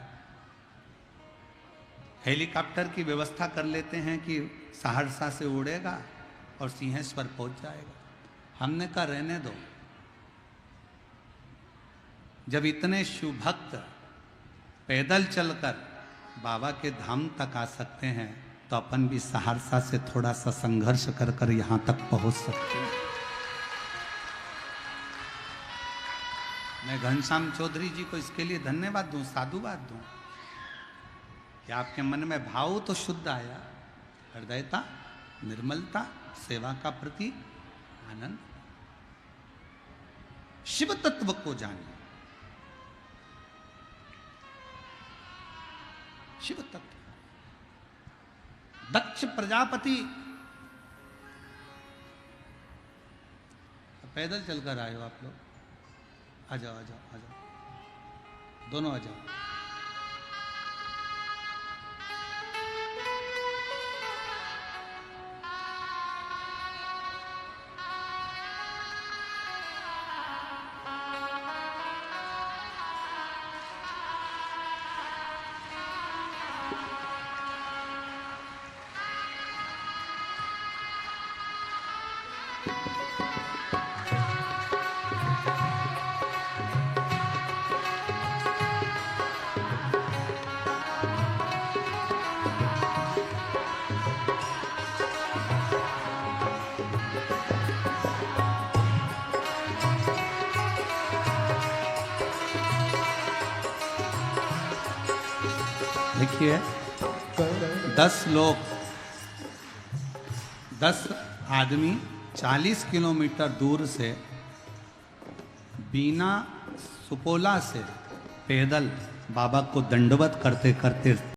हेलीकॉप्टर की व्यवस्था कर लेते हैं कि सहरसा से उड़ेगा और सिंहेश्वर पहुँच जाएगा। हमने कहा रहने दो, जब इतने शुभ भक्त पैदल चलकर बाबा के धाम तक आ सकते हैं, तो अपन भी सहरसा से थोड़ा सा संघर्ष कर कर यहां तक पहुंच सकते हैं। मैं घनश्याम चौधरी जी को इसके लिए धन्यवाद दूं, साधुवाद दूं कि आपके मन में भाव तो शुद्ध आया, हृदयता, निर्मलता, सेवा का प्रति आनंद। शिव तत्व को जानिए, शिव तत्व। दक्ष प्रजापति पैदल चलकर आए हो आप लोग, आ जाओ आ जाओ आ जाओ, दोनों आ जाओ। देखिए 10 लोग, 10 आदमी 40 किलोमीटर दूर से बिना सुपोला से पैदल बाबा को दंडवत करते करते